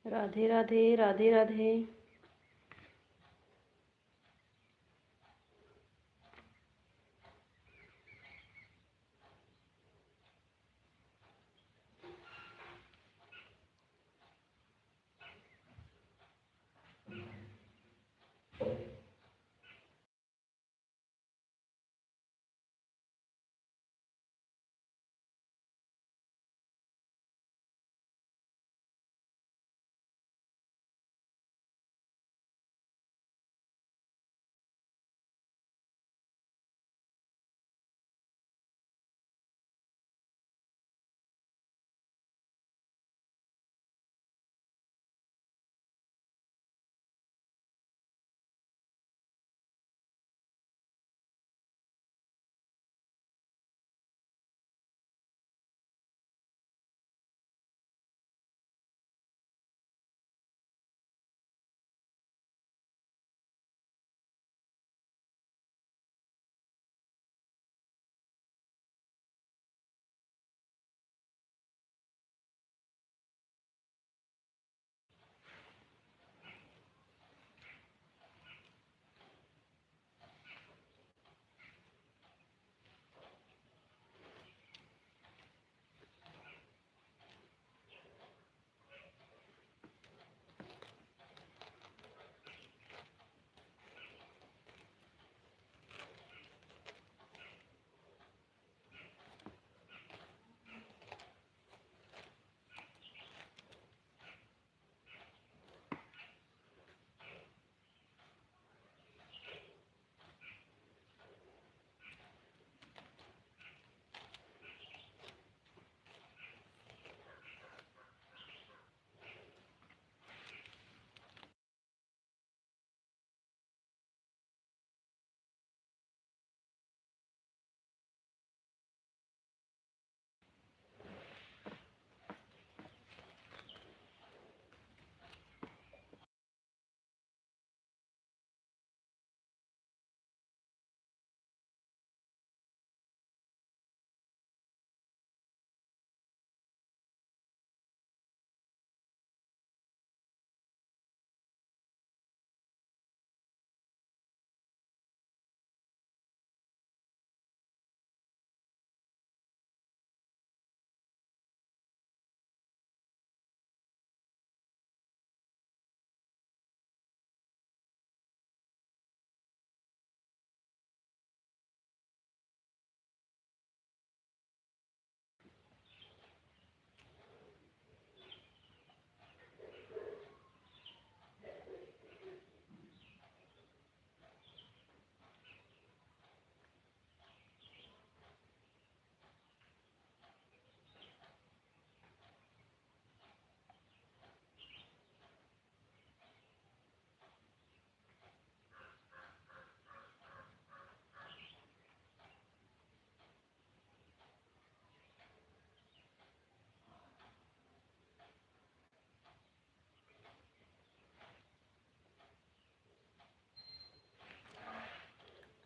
राधे राधे राधे राधे।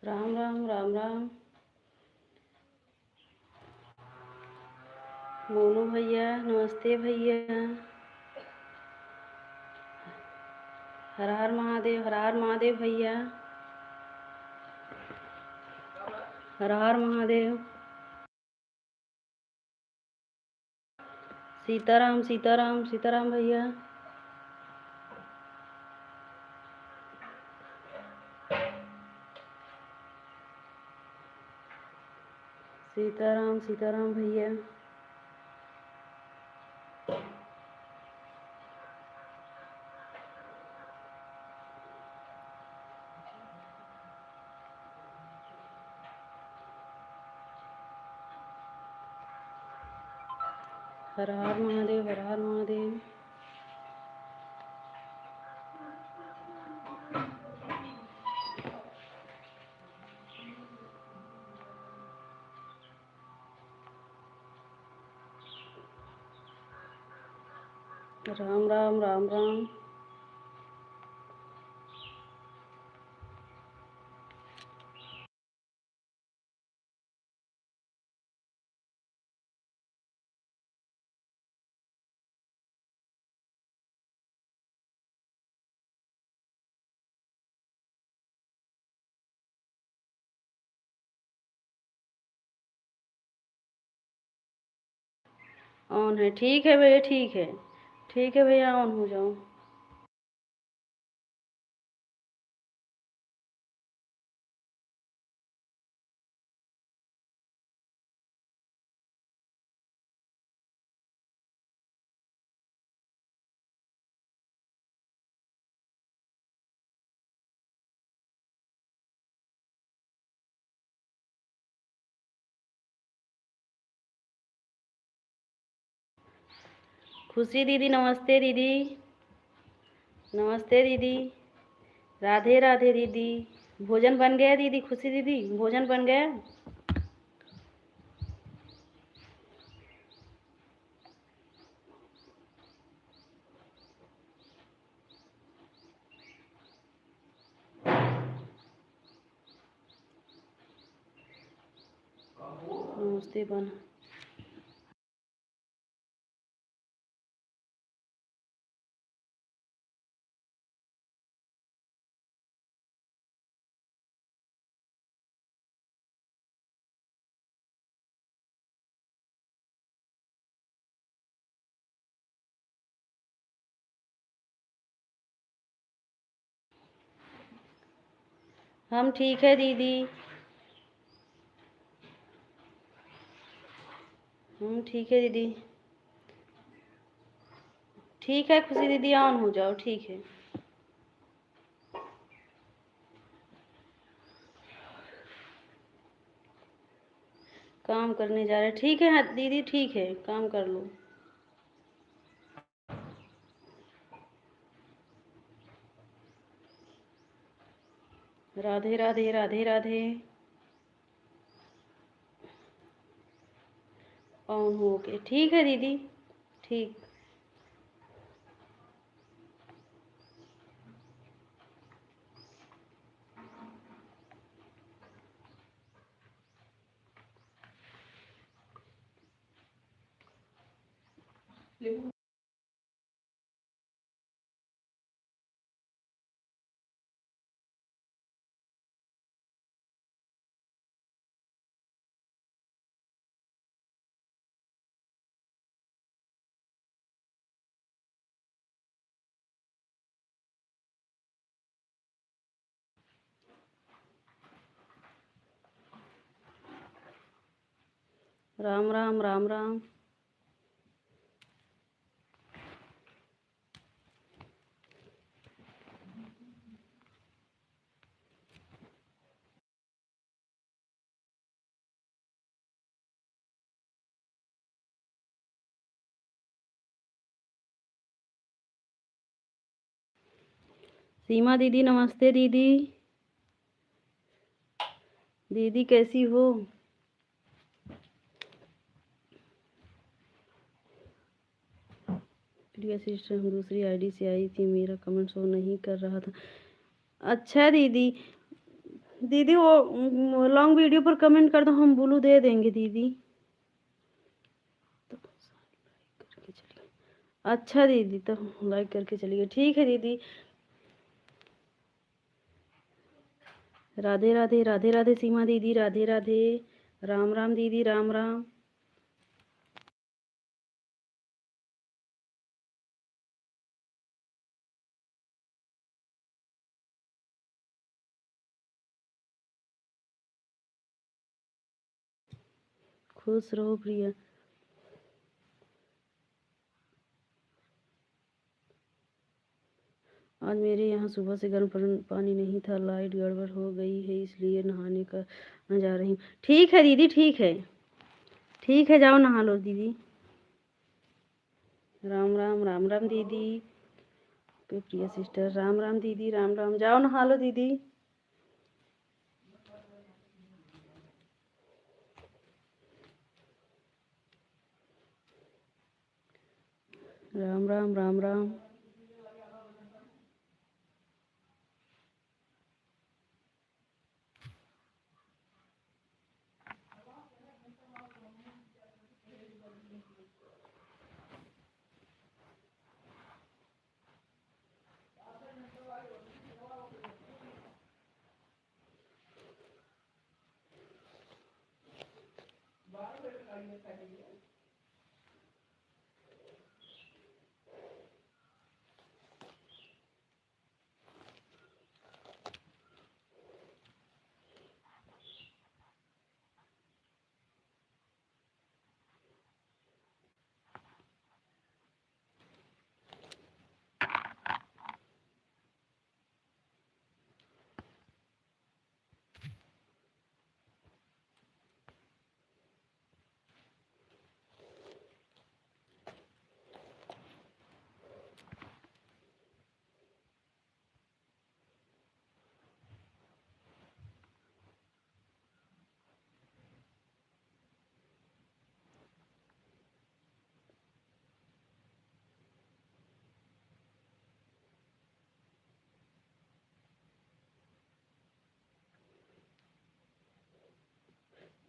राम राम राम राम। मोनू भैया नमस्ते भैया। हर हर महादेव, हर हर महादेव भैया, हर हर महादेव। सीताराम सीताराम सीताराम भैया। सीताराम सीताराम भैया। हर हर महादेव, हर हर महादेव। राम राम राम राम। ऑन है, ठीक है भैया, ठीक है। ठीक है भैया, ऑन हो जाओ। खुशी दीदी, नमस्ते दीदी। नमस्ते दीदी। राधे राधे दीदी। भोजन बन गया दीदी? खुशी दीदी, भोजन बन गया? नमस्ते बना। हम ठीक है दीदी। हम ठीक है दीदी। ठीक है खुशी दीदी, ऑन हो जाओ, ठीक है। काम करने जा रहे, ठीक है। हाँ दीदी, ठीक है, काम कर लो। राधे राधे, राधे राधे। ऑन हो के, ठीक है दीदी, ठीक। राम राम, राम राम। सीमा दीदी, नमस्ते दीदी। दीदी कैसी हो? प्रिया सिस्टर, हम दूसरी आईडी से आई थी, मेरा कमेंट शो नहीं कर रहा था। अच्छा दीदी। दीदी वो लॉन्ग वीडियो पर कमेंट कर दो, हम ब्लू दे देंगे दीदी। तो करके चलिए। अच्छा दीदी, तो लाइक करके चलिए, ठीक है दीदी। राधे राधे, राधे राधे सीमा दीदी, राधे राधे। राम राम दीदी, राम राम। खुश रहो प्रिया। आज मेरे यहाँ सुबह से गर्म पानी नहीं था, लाइट गड़बड़ हो गई है, इसलिए नहाने का न जा रही हूँ। ठीक है दीदी, ठीक है। ठीक है, जाओ नहा लो दीदी। राम राम, राम राम दीदी। प्रिया सिस्टर, राम राम दीदी, राम राम। जाओ नहा लो दीदी। राम राम, राम राम।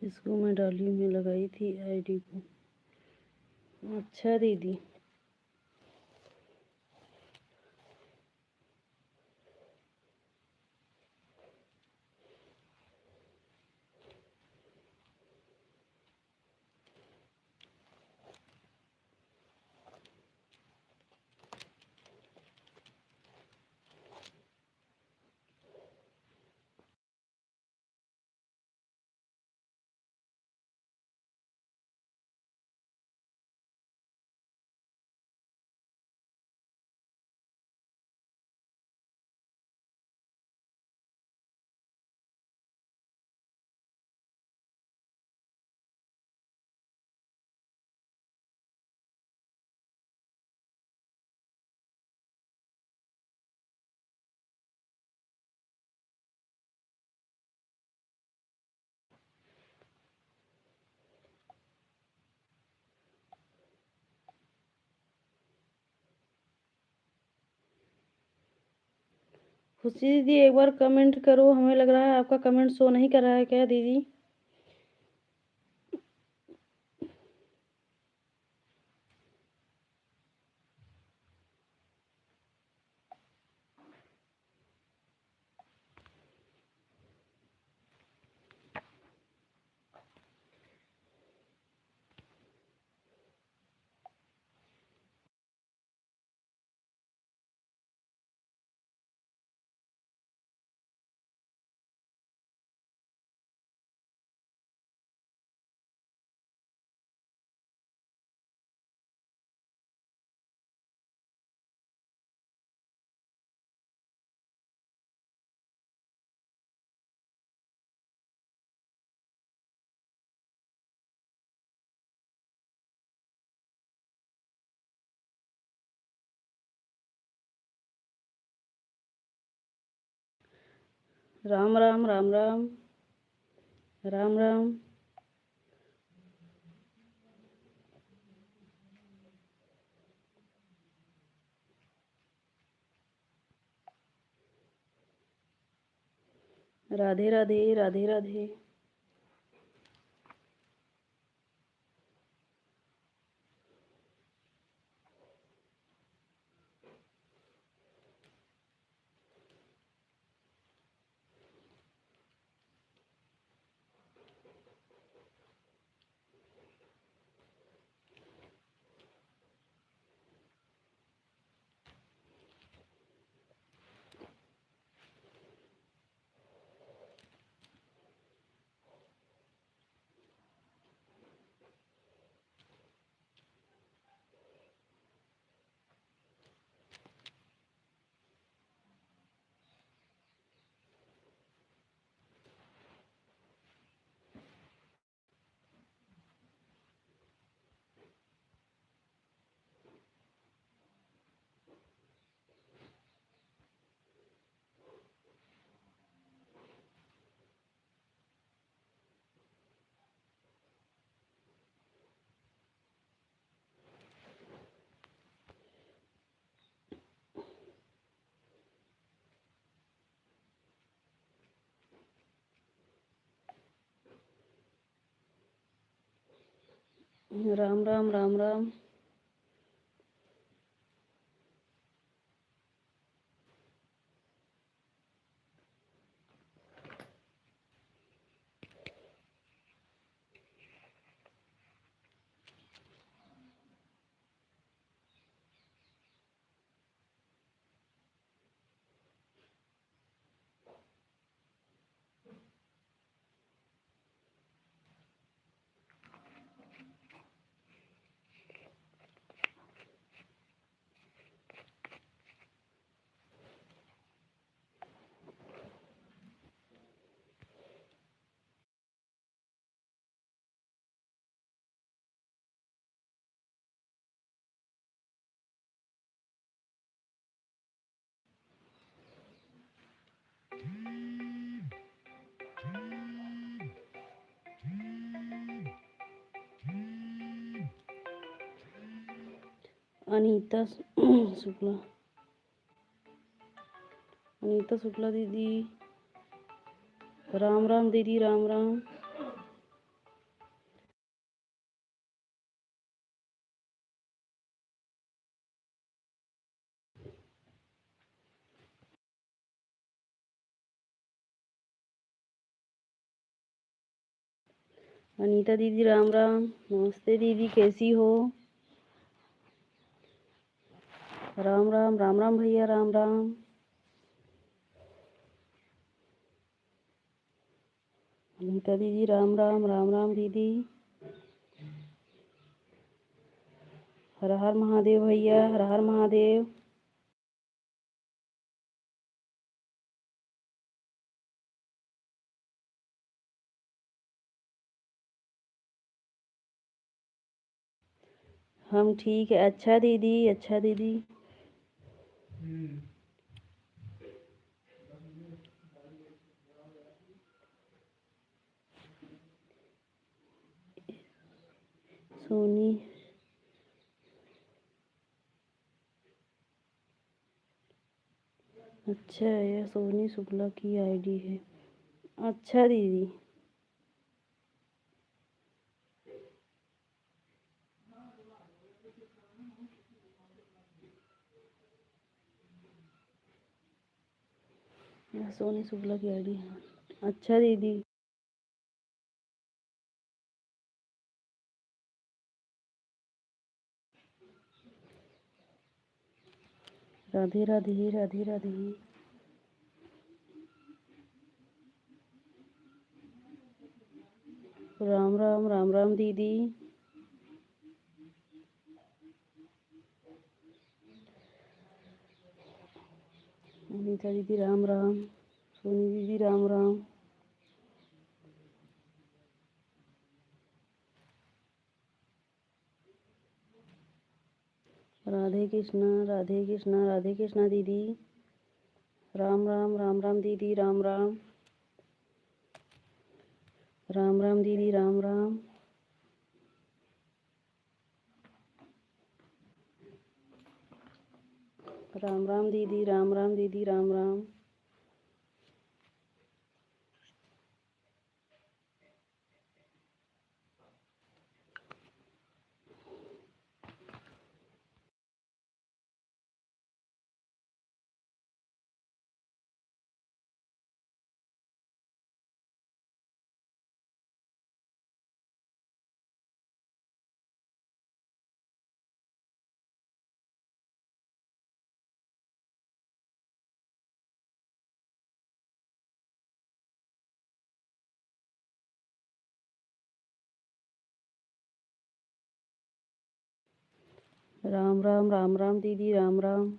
इसको मैं डाली में लगाई थी आईडी को। अच्छा दीदी। खुशी दीदी एक बार कमेंट करो, हमें लग रहा है आपका कमेंट शो नहीं कर रहा है क्या दीदी? राम राम राम राम राम राम। राधे राधे राधे राधे। राम राम राम राम। अनीता शुक्ला। अनीता शुक्ला दीदी राम राम। दीदी राम राम। अनीता दीदी राम राम। नमस्ते दीदी, कैसी हो? राम राम राम राम भैया, राम राम। अनीता दीदी राम राम राम राम दीदी। हर हर महादेव भैया, हर हर महादेव। हम ठीक है। अच्छा दीदी, अच्छा दीदी। सोनी, अच्छा यह सोनी शुक्ला की आईडी है। अच्छा दीदी। यह सोनी शुक्ला की आईडी है। अच्छा दीदी। राधे राधे राधे राधे। राम राम राम राम दीदी। अनीता दीदी राम राम। सोनी दीदी राम राम। राधे कृष्णा राधे कृष्णा राधे कृष्णा दीदी। राम राम राम राम दीदी, राम राम। राम राम दीदी, राम राम। राम राम दीदी, राम राम दीदी, राम राम। राम राम राम राम दीदी, राम राम।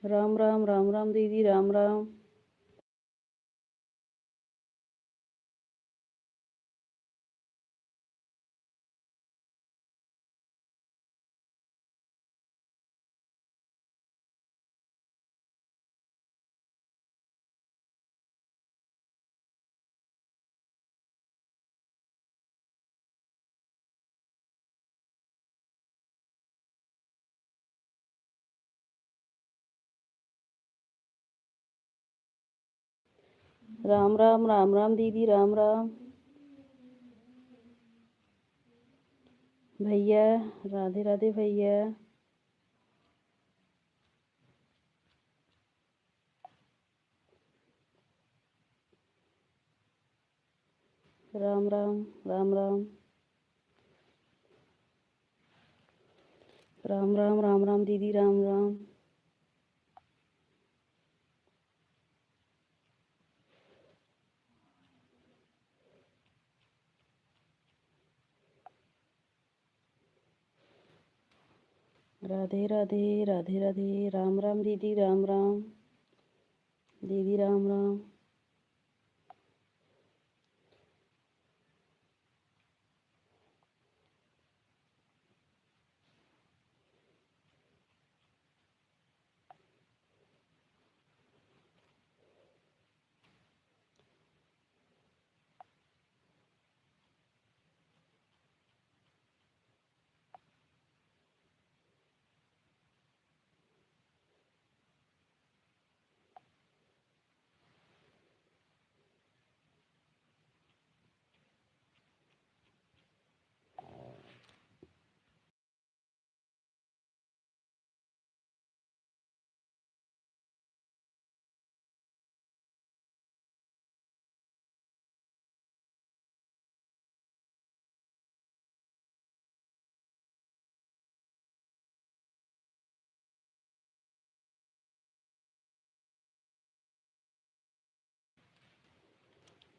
राम राम राम राम दीदी, राम राम। राम राम राम राम दीदी, राम राम भैया। राधे राधे भैया। राम राम राम राम। राम राम राम राम दीदी, राम राम। राधे राधे राधे राधे। राम राम दीदी, राम राम दीदी, राम राम।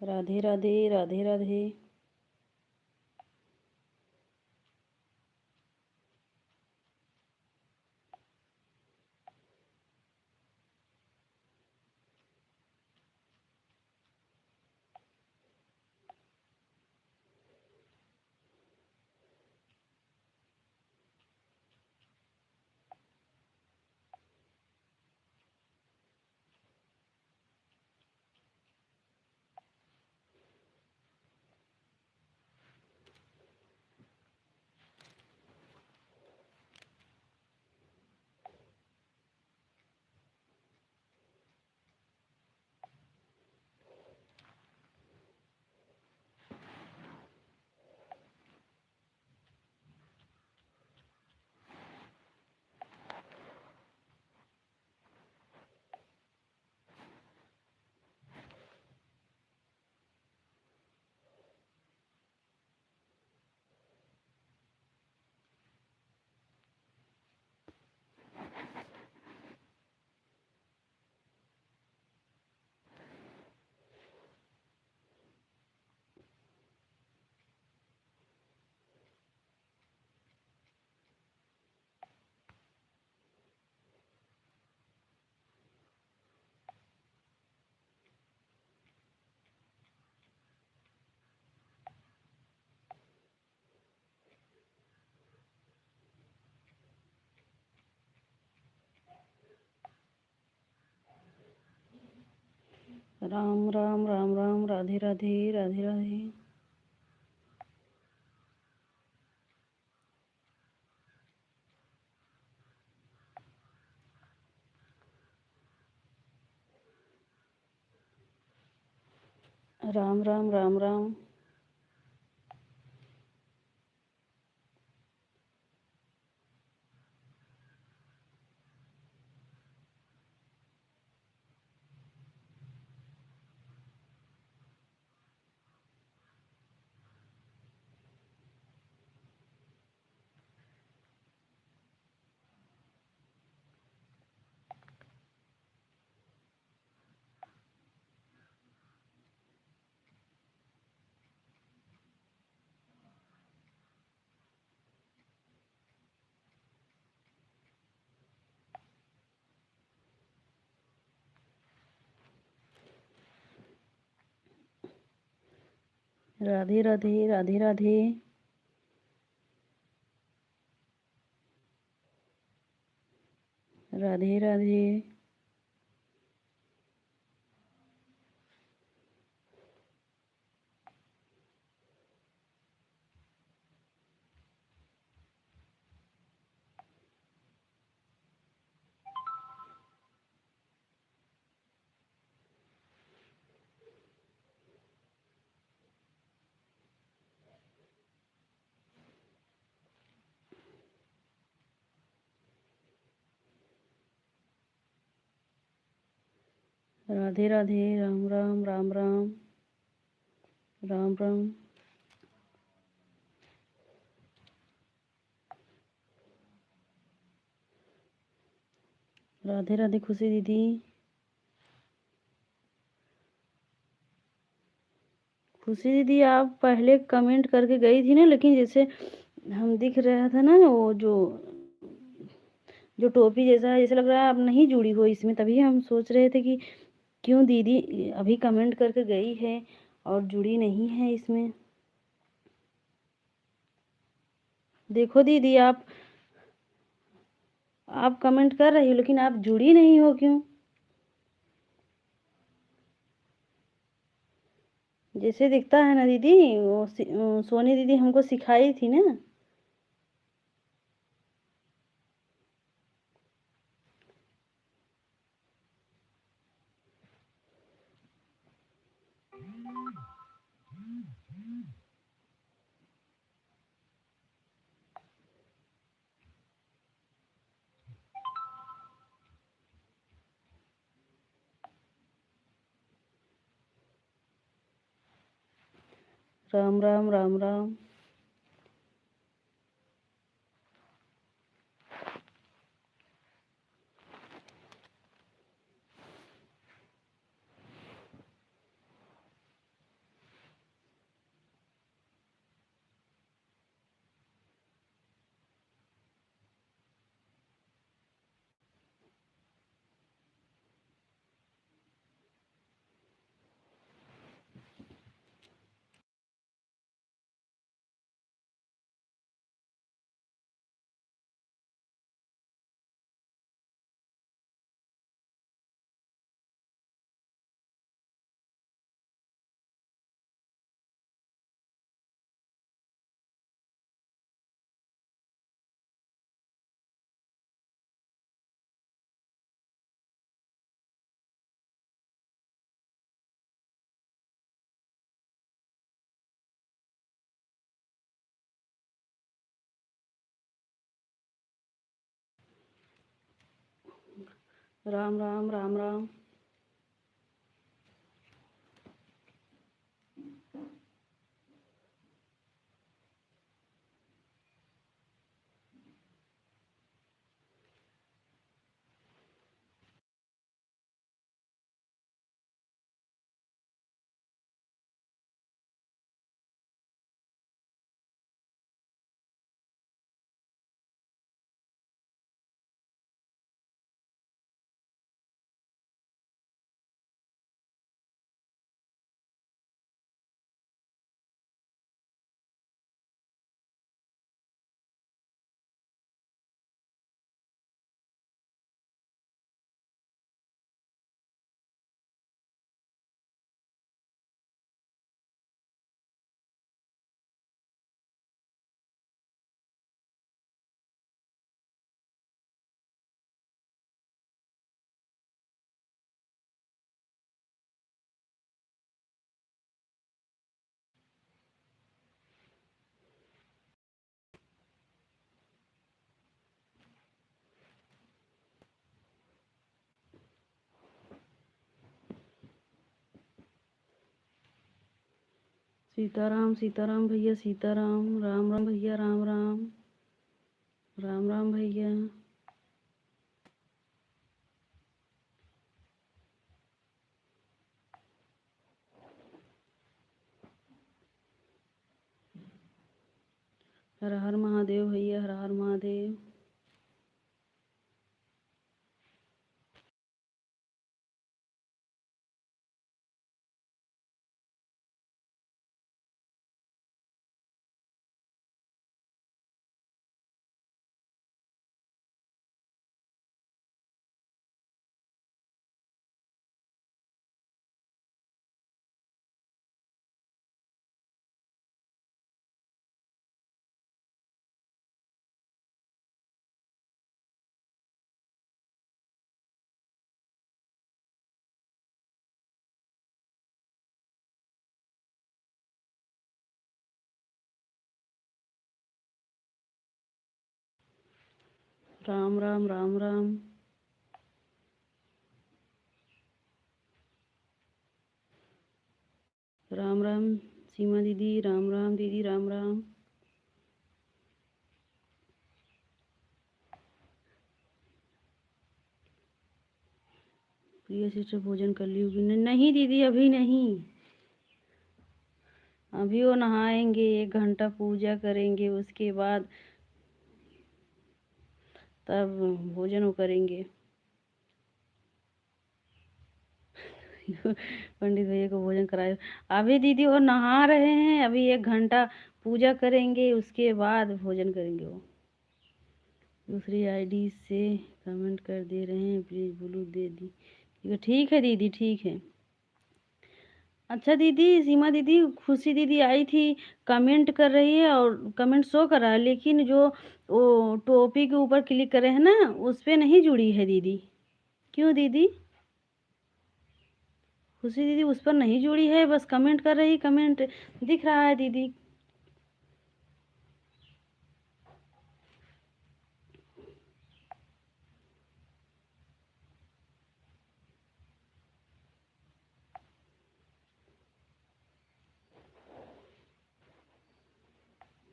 राधे राधे राधे राधे। राम राम राम राम राधे राधे राधे राधे। राम राम राम राम। राधे राधे राधे राधे। राधे राधे। राधे राधे राम राम राम राम राम राम। राधे राधे खुशी दीदी। खुशी दीदी आप पहले कमेंट करके गई थी ना, लेकिन जैसे हम दिख रहा था ना, वो जो जो टोपी जैसा है, जैसे लग रहा है आप नहीं जुड़ी हो इसमें। तभी हम सोच रहे थे कि क्यों दीदी अभी कमेंट करके गई है और जुड़ी नहीं है इसमें। देखो दीदी आप कमेंट कर रही हो लेकिन आप जुड़ी नहीं हो, क्यों? जैसे दिखता है ना दीदी, वो सोनी दीदी हमको सिखाई थी ना। राम राम राम राम। राम राम राम राम। सीताराम सीताराम भैया सीताराम। राम राम भैया राम राम। राम राम भैया। हर हर महादेव भैया, हर हर महादेव। राम राम राम राम। राम राम सीमा दीदी, राम राम दीदी, राम राम। प्रिया सिस्टर भोजन कर ली होगी? नहीं दीदी, अभी नहीं। अभी वो नहाएंगे, 1 घंटा पूजा करेंगे, उसके बाद तब भोजन वो करेंगे। पंडित भैया को भोजन कराए। अभी दीदी वो नहा रहे हैं, अभी 1 घंटा पूजा करेंगे, उसके बाद भोजन करेंगे। वो दूसरी आईडी से कमेंट कर दे रहे हैं, प्लीज ब्लू दे दी। ठीक है दीदी, ठीक है। अच्छा दीदी, सीमा दीदी, खुशी दीदी आई थी, कमेंट कर रही है और कमेंट शो कर रहा है, लेकिन जो वो टोपी के ऊपर क्लिक करे हैं ना, उस पे नहीं जुड़ी है दीदी। क्यों दीदी? खुशी दीदी उस पर नहीं जुड़ी है, बस कमेंट कर रही, कमेंट दिख रहा है दीदी।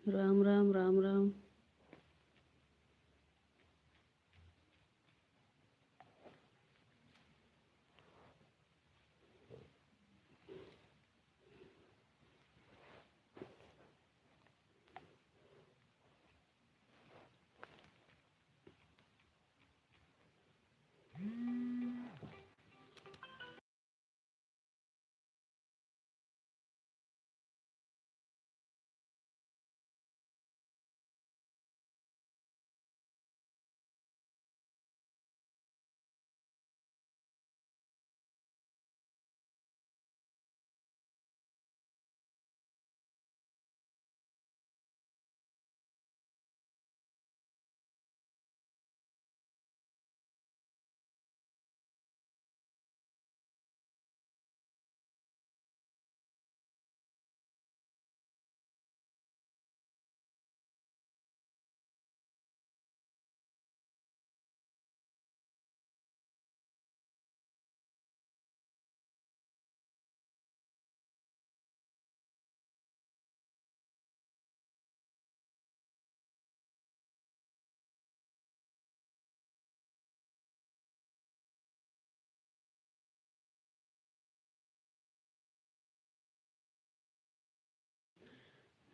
राम राम राम राम।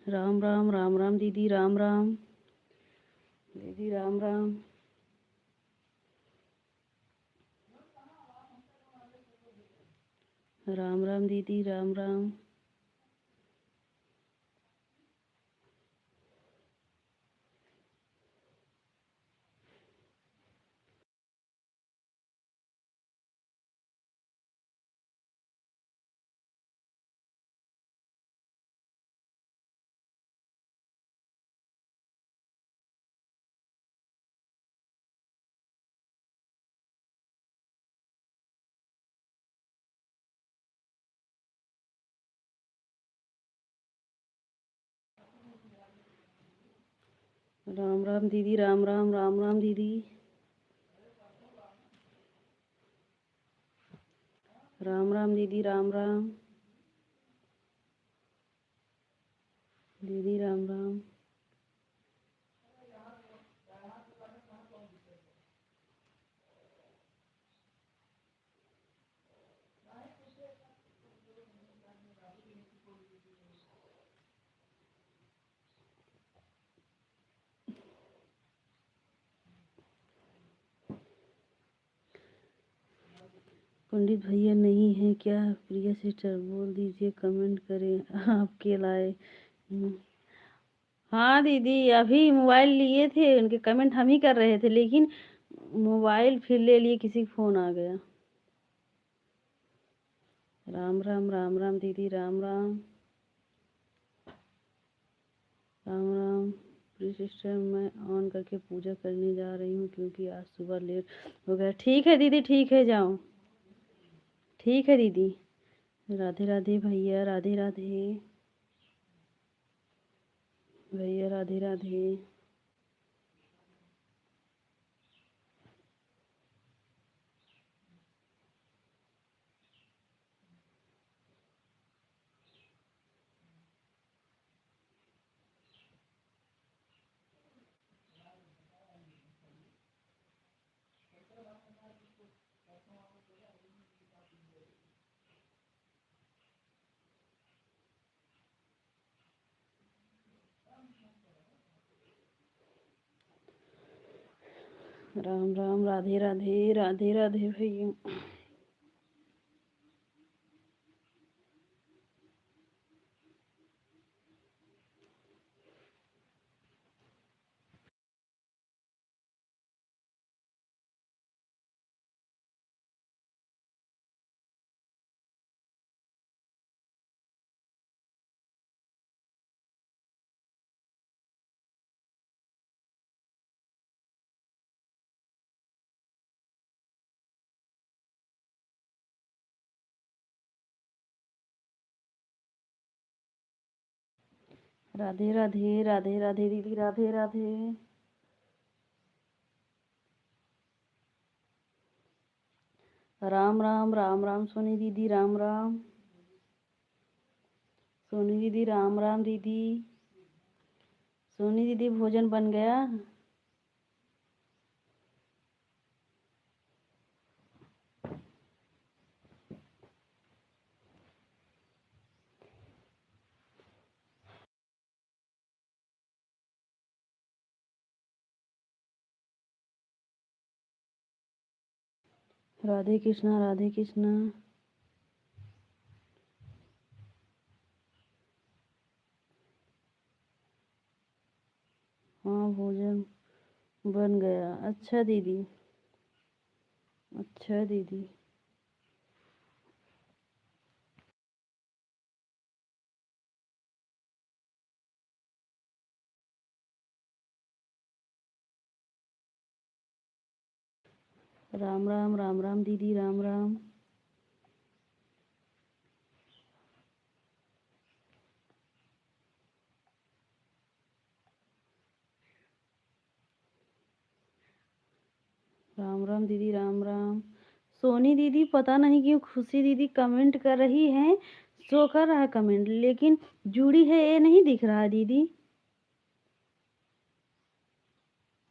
राम राम राम राम दीदी, राम राम दीदी, राम राम। राम राम दीदी, राम राम। राम राम दीदी, राम राम, राम राम दीदी। राम राम दीदी, राम राम दीदी, राम राम। पंडित भैया नहीं है क्या? प्रिया सिस्टर बोल दीजिए, कमेंट करें आपके लाए। हाँ दीदी, अभी मोबाइल लिए थे, उनके कमेंट हम ही कर रहे थे, लेकिन मोबाइल फिर ले लिए, किसी का फोन आ गया। राम राम, राम राम दीदी, राम राम, राम राम। प्रिय सिस्टर, मैं ऑन करके पूजा करने जा रही हूँ क्योंकि आज सुबह लेट हो गया। ठीक है दीदी, ठीक है, जाओ। ठीक है दीदी। राधे राधे भैया, राधे राधे भैया, राधे राधे। राम राम, राधे राधे, राधे राधे भैया। राधे राधे, राधे राधे दीदी, राधे राधे। राम राम, राम राम सोनी दीदी, राम राम सोनी दीदी, राम राम दीदी। सोनी दीदी, भोजन बन गया? राधे कृष्णा, राधे कृष्णा। हाँ, भोजन बन गया। अच्छा दीदी, अच्छा दीदी। राम राम, राम राम दीदी, राम राम। राम राम दीदी, राम राम। सोनी दीदी, पता नहीं क्यों खुशी दीदी कमेंट कर रही हैं, शो कर रहा है कमेंट, लेकिन जुड़ी है ये नहीं दिख रहा है दीदी।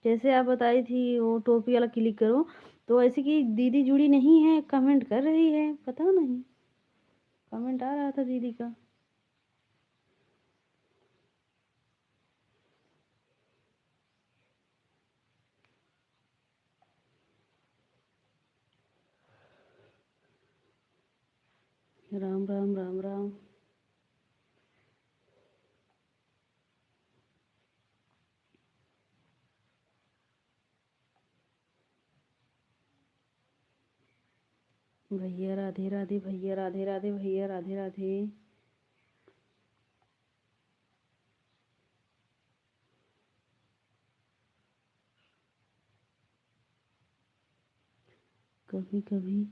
जैसे आप बताई थी वो टोपी वाला क्लिक करो, तो ऐसे कि दीदी जुड़ी नहीं है, कमेंट कर रही है, पता नहीं। कमेंट आ रहा था दीदी का। राम राम राम राम। भैया राधे राधे, भैया राधे राधे, भैया राधे राधे। कभी कभी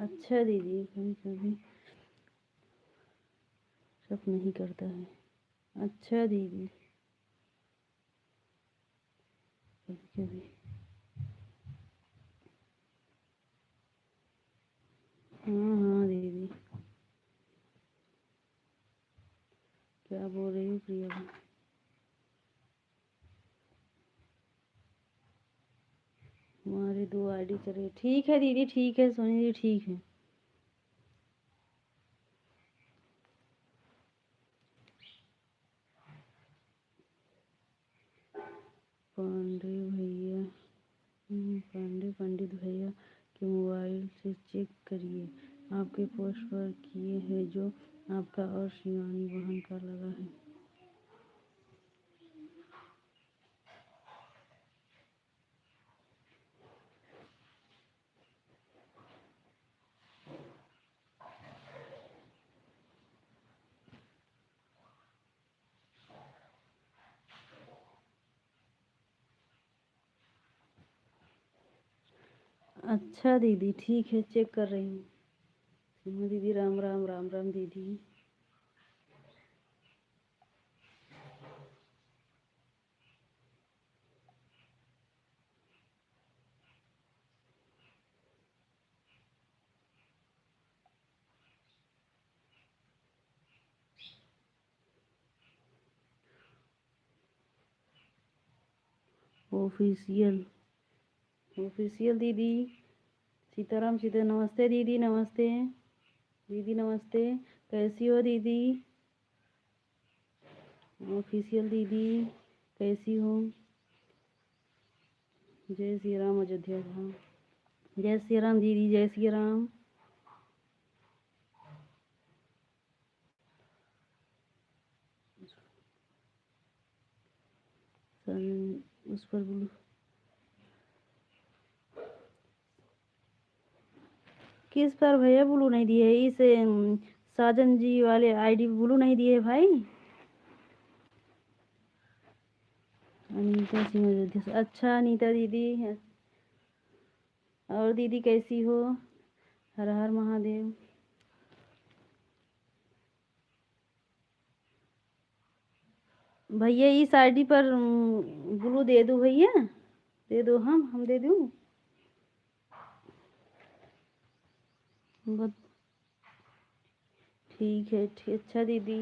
अच्छा दीदी, कभी कभी सब नहीं करता है। अच्छा दीदी, कभी कभी। हाँ हाँ दीदी, क्या बोल रही हो प्रिया? हमारे 2 आईडी चले। ठीक है दीदी, ठीक है सोनी जी, ठीक है। पांडे भैया, पांडे पंडित भैया के मोबाइल से चेक करिए, आपके पोस्ट पर किए हैं जो आपका और शिवानी बहन का लगा है। अच्छा दीदी, ठीक है, चेक कर रही हूँ। सीमा दीदी राम राम, राम राम दीदी। ऑफिशियल, ऑफिशियल दीदी। सीताराम सीता, नमस्ते दीदी, नमस्ते दीदी, नमस्ते। कैसी हो दीदी? ऑफिशियल दीदी, कैसी हो? जय श्री राम अयोध्या धाम। जय श्री राम दीदी, जय श्री राम। उस पर बोलो, किस पर भैया ब्लू नहीं दिए? इस साजन जी वाले आईडी ब्लू नहीं दिए भाई। अनीता सिंह अयोध्या से। अच्छा अनीता दीदी है। और दीदी कैसी हो? हर हर महादेव। भैया इस आईडी पर ब्लू दे दो भैया, दे दो, हम दे दूँ? ठीक है, ठीक। अच्छा दीदी,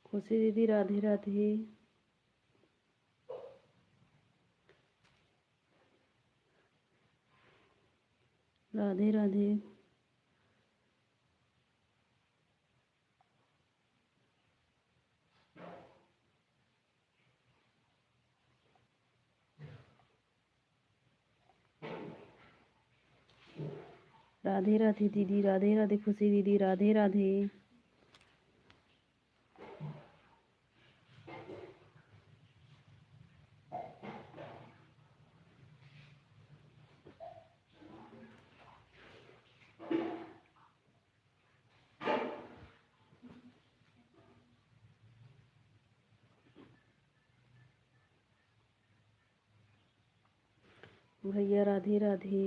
खुशी दीदी राधे राधे। राधे राधे। राधे राधे दीदी, राधे राधे खुशी दीदी, राधे राधे। भैया राधे राधे।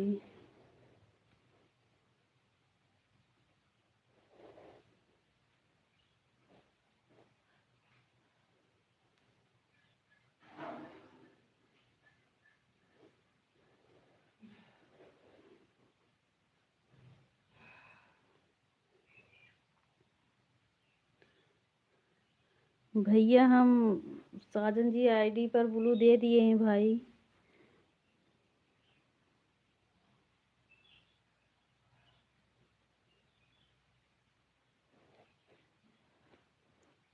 भैया हम साजन जी आईडी पर ब्लू दे दिए हैं भाई।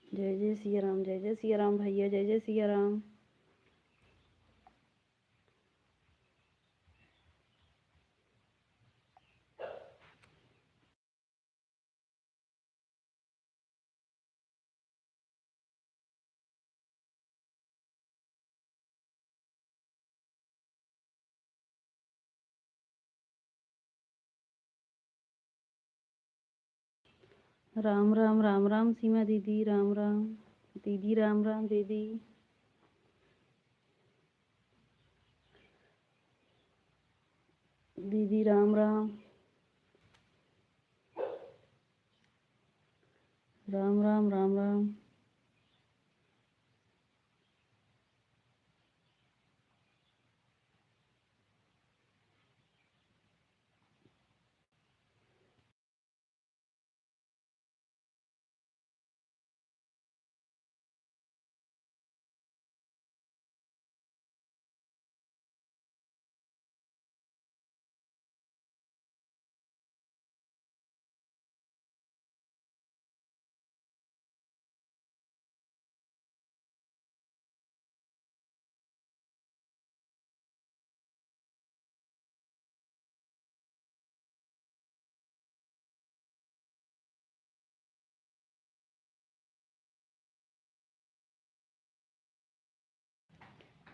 जय जय सिया राम, जय जय सिया राम भैया, जय जय सिया राम। राम राम राम राम सीमा दीदी, राम राम दीदी, राम राम दीदी। दीदी राम राम, राम राम राम राम।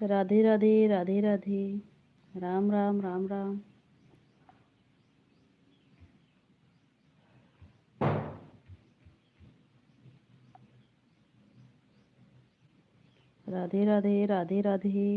राधे राधे, राधे राधे, राम राम राम राम। राधे राधे, राधे राधे।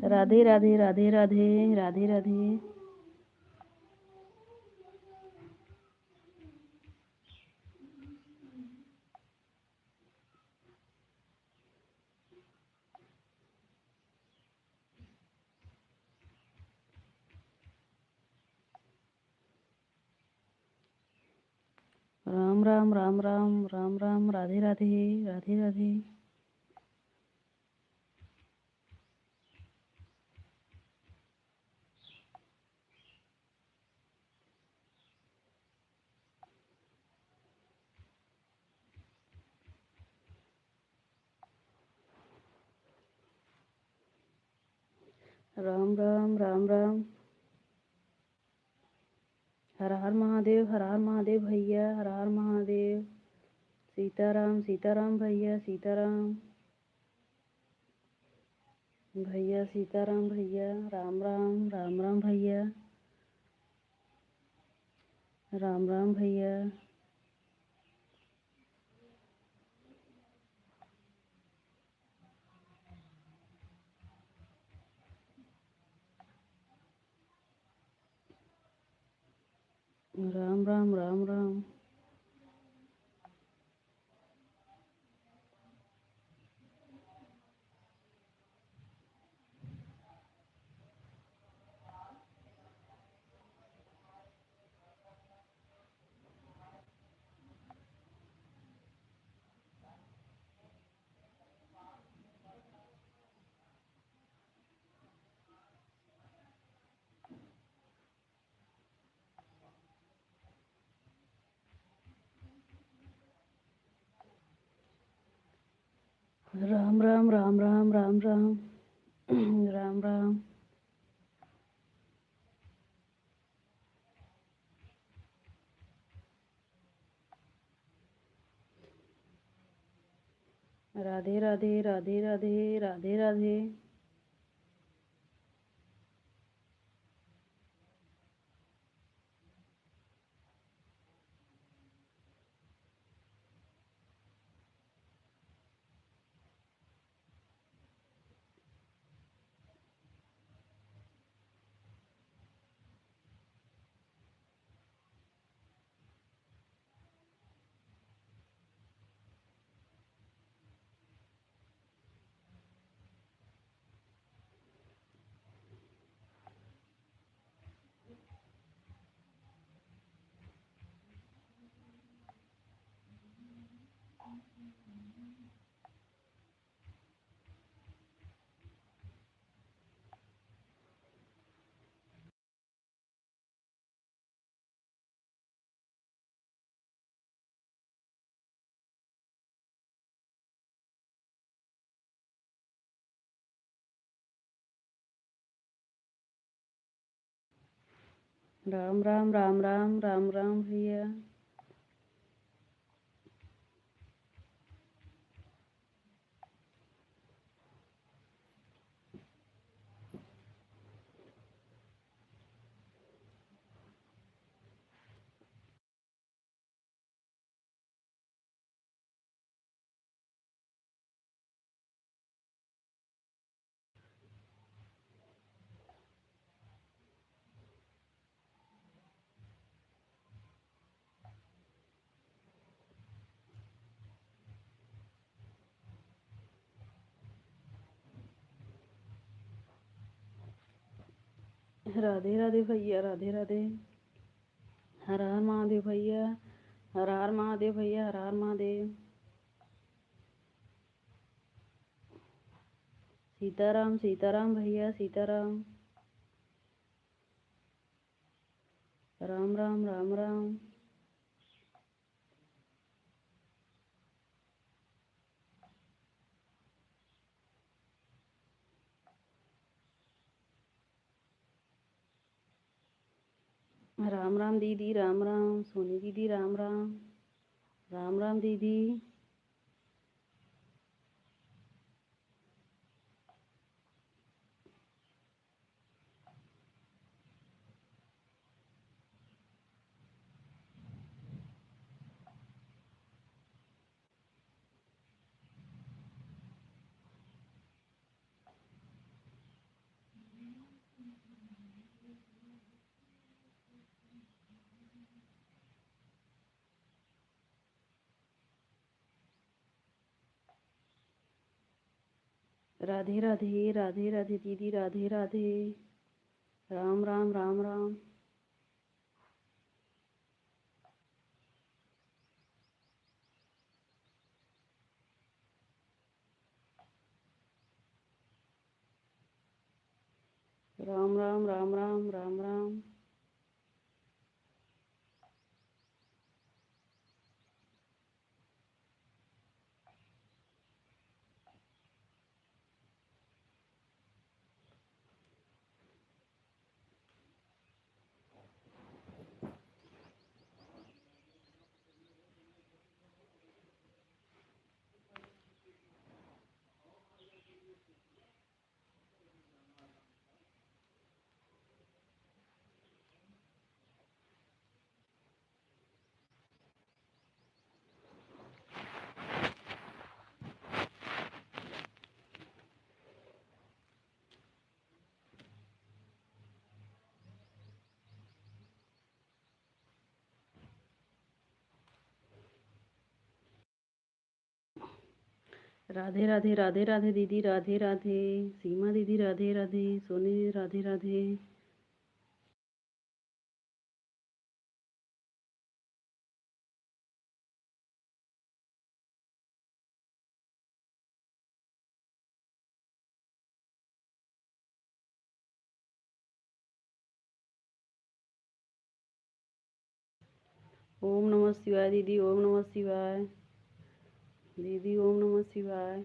राधे राधे, राधे राधे, राधे राधे। राम राम राम राम, राम राम, राधे राधे, राधे राधे। राम राम राम राम। हर हर महादेव, हर हर महादेव भैया, हर हर महादेव। सीताराम सीताराम भैया, सीताराम भैया, सीताराम भैया, राम राम राम राम भैया, राम राम भैया। राम राम राम राम। राम राम राम राम राम राम राम राम। राधे राधे राधे राधे राधे राधे। राम राम राम राम राम राम भैया। राधे राधे भैया राधे राधे। हर हर महादेव भैया। हर हर महादेव भैया। हर हर महादेव। सीताराम सीताराम भैया सीताराम। राम राम राम राम। राम राम दीदी राम राम। सोनी दीदी राम राम। राम राम दीदी। राधे राधे राधे राधे दीदी राधे राधे। राम राम राम राम। राम राम राम राम राम राम। राधे राधे राधे राधे दीदी राधे राधे। सीमा दीदी राधे राधे। सोनी दीदी राधे राधे। ओम नमः शिवाय दीदी। ओम नमः शिवाय दीदी। ओम नमः शिवाय।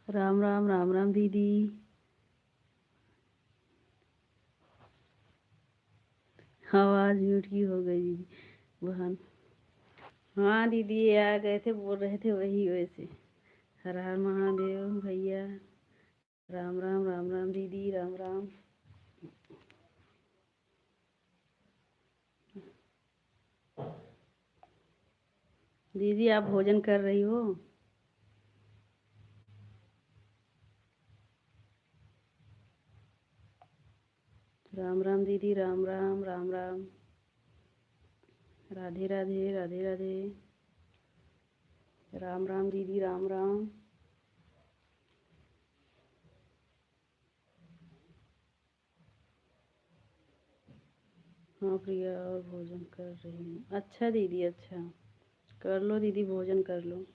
राम राम राम राम दीदी। आवाज म्यूट की हो गई दीदी बहन। हाँ दीदी ये आ गए थे, बोल रहे थे वही वैसे। हर हर महादेव भैया। राम राम राम राम दीदी राम राम। दीदी आप भोजन कर रही हो? राम राम दीदी राम राम राम राम। राधे राधे राधे राधे। राम राम दीदी राम राम। हाँ प्रिया और भोजन कर रही हूँ। अच्छा दीदी अच्छा। कर लो दीदी भोजन कर लो।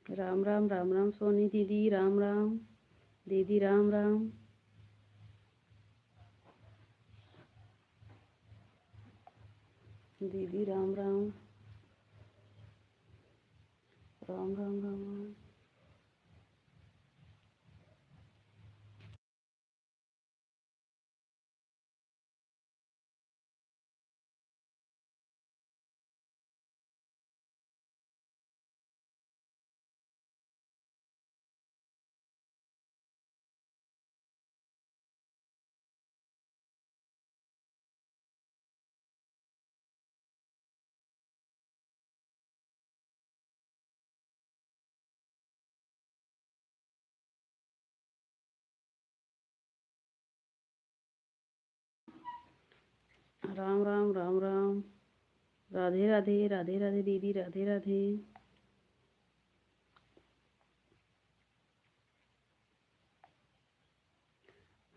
राम राम राम राम सोनी दीदी राम राम। दीदी राम राम। दीदी राम राम। राम राम राम राम। राम राम राम राम। राधे राधे राधे राधे दीदी राधे राधे।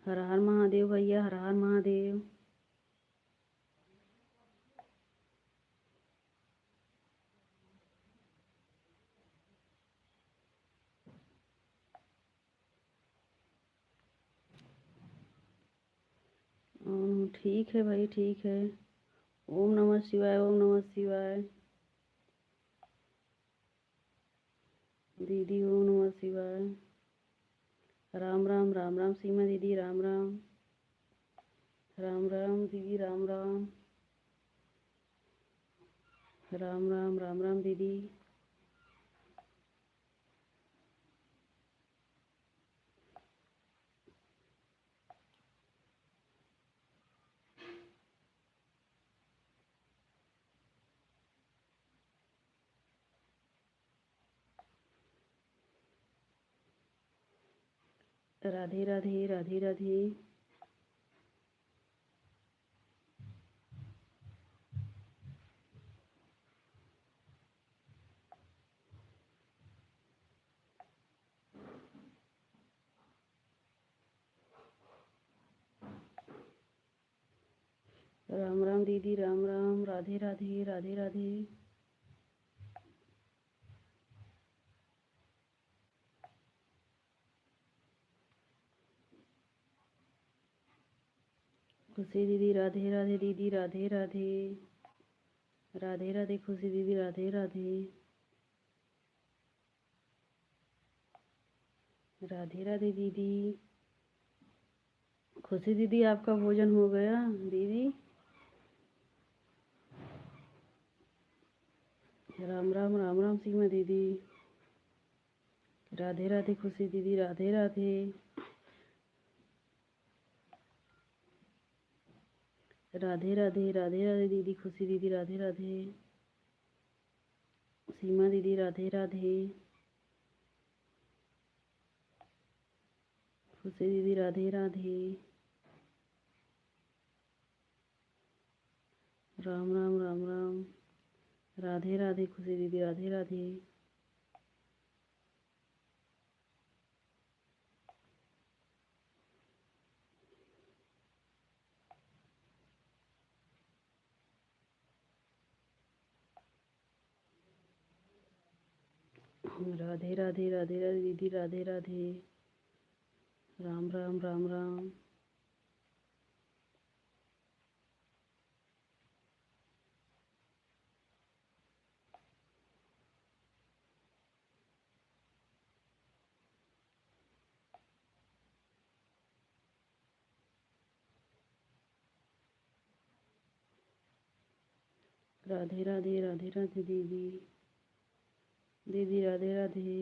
हर हर महादेव भैया हर हर महादेव। ठीक है भाई ठीक है। ओम नमः शिवाय ओम नमः शिवाय। दीदी ओम नमः शिवाय। राम राम राम राम सीमा दीदी राम राम। राम राम दीदी राम राम। राम राम राम राम दीदी। राधे राधे राधे राधे। राम राम दीदी राम राम। राधे राधे राधे राधे। खुशी दीदी राधे राधे दीदी राधे राधे। राधे राधे खुशी दीदी राधे राधे। राधे राधे दीदी। खुशी दीदी आपका भोजन हो गया दीदी? राम राम राम राम सीमा दीदी। राधे राधे खुशी दीदी राधे राधे। राधे राधे राधे राधे दीदी खुशी दीदी राधे राधे। सीमा दीदी राधे राधे। खुशी दीदी राधे राधे। राम राम राम राम। राधे राधे खुशी दीदी राधे राधे। राधे राधे राधे राधे दीदी राधे राधे। राम राम राम राम। राधे राधे राधे राधे दीदी। दीदी राधे राधे।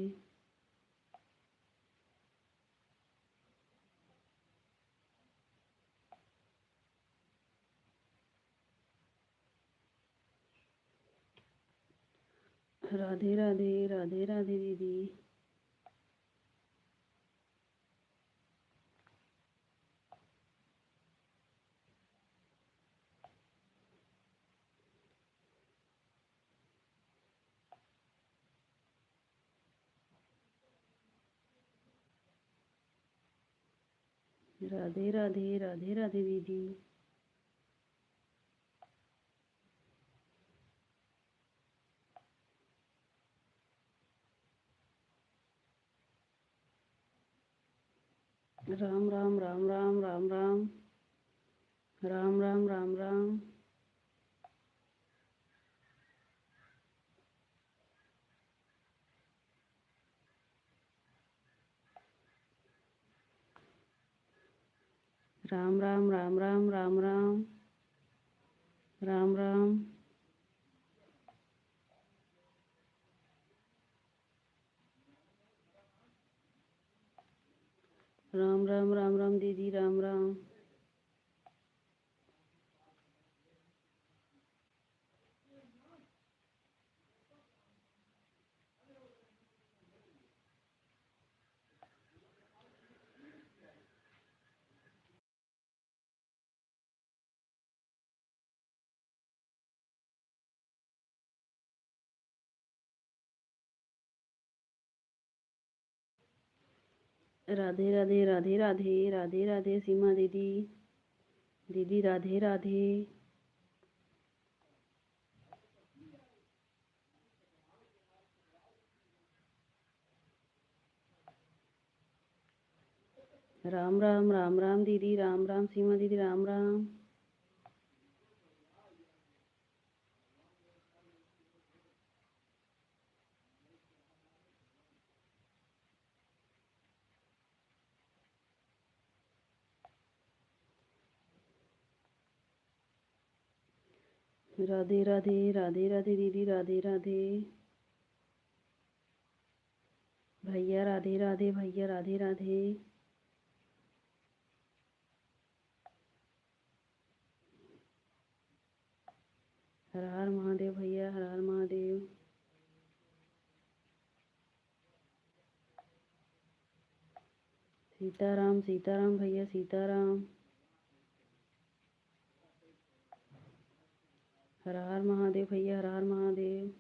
राधे राधे राधे राधे दीदी। राधे राधे राधे राधे दीदी। राम राम राम राम राम राम राम राम राम राम। राम राम राम राम राम राम राम राम। राम राम राम राम दीदी राम राम। राधे राधे राधे राधे राधे राधे सीमा दीदी। दीदी राधे राधे। राम राम राम राम दीदी राम राम सीमा दीदी राम राम। राधे राधे राधे राधे दीदी राधे राधे। भैया राधे राधे भैया राधे राधे। हर हर महादेव भैया हर हर महादेव। सीताराम सीताराम भैया सीताराम। हर हर महादेव भैया हर हर महादेव।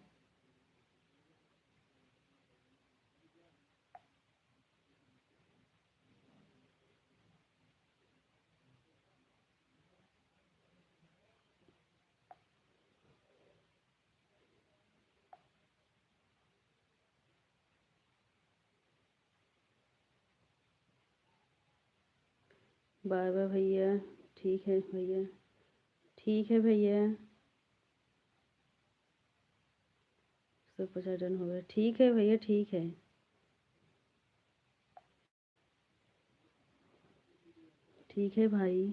बाय बाय भैया। ठीक है भैया। ठीक है भैया। सब 50 डन हो गया। ठीक है भैया ठीक है। ठीक है भाई।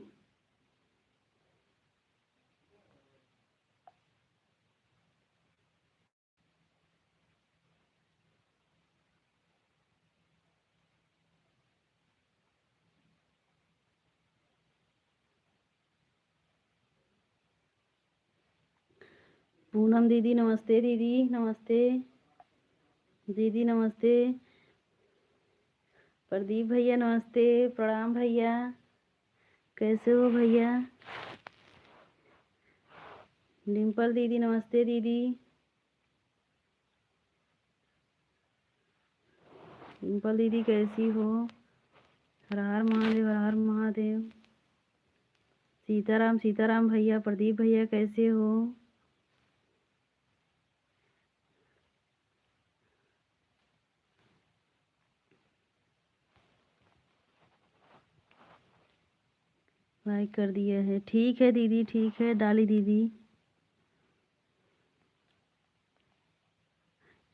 पूनम दीदी नमस्ते दीदी नमस्ते। दीदी नमस्ते। प्रदीप भैया नमस्ते। प्रणाम भैया। कैसे हो भैया। डिम्पल दीदी नमस्ते दीदी। डिम्पल दीदी कैसी हो। हर हर महादेव हर हर महादेव। सीताराम सीताराम भैया। प्रदीप भैया कैसे हो। लाइक कर दिया है। ठीक है दीदी ठीक है डाली दीदी।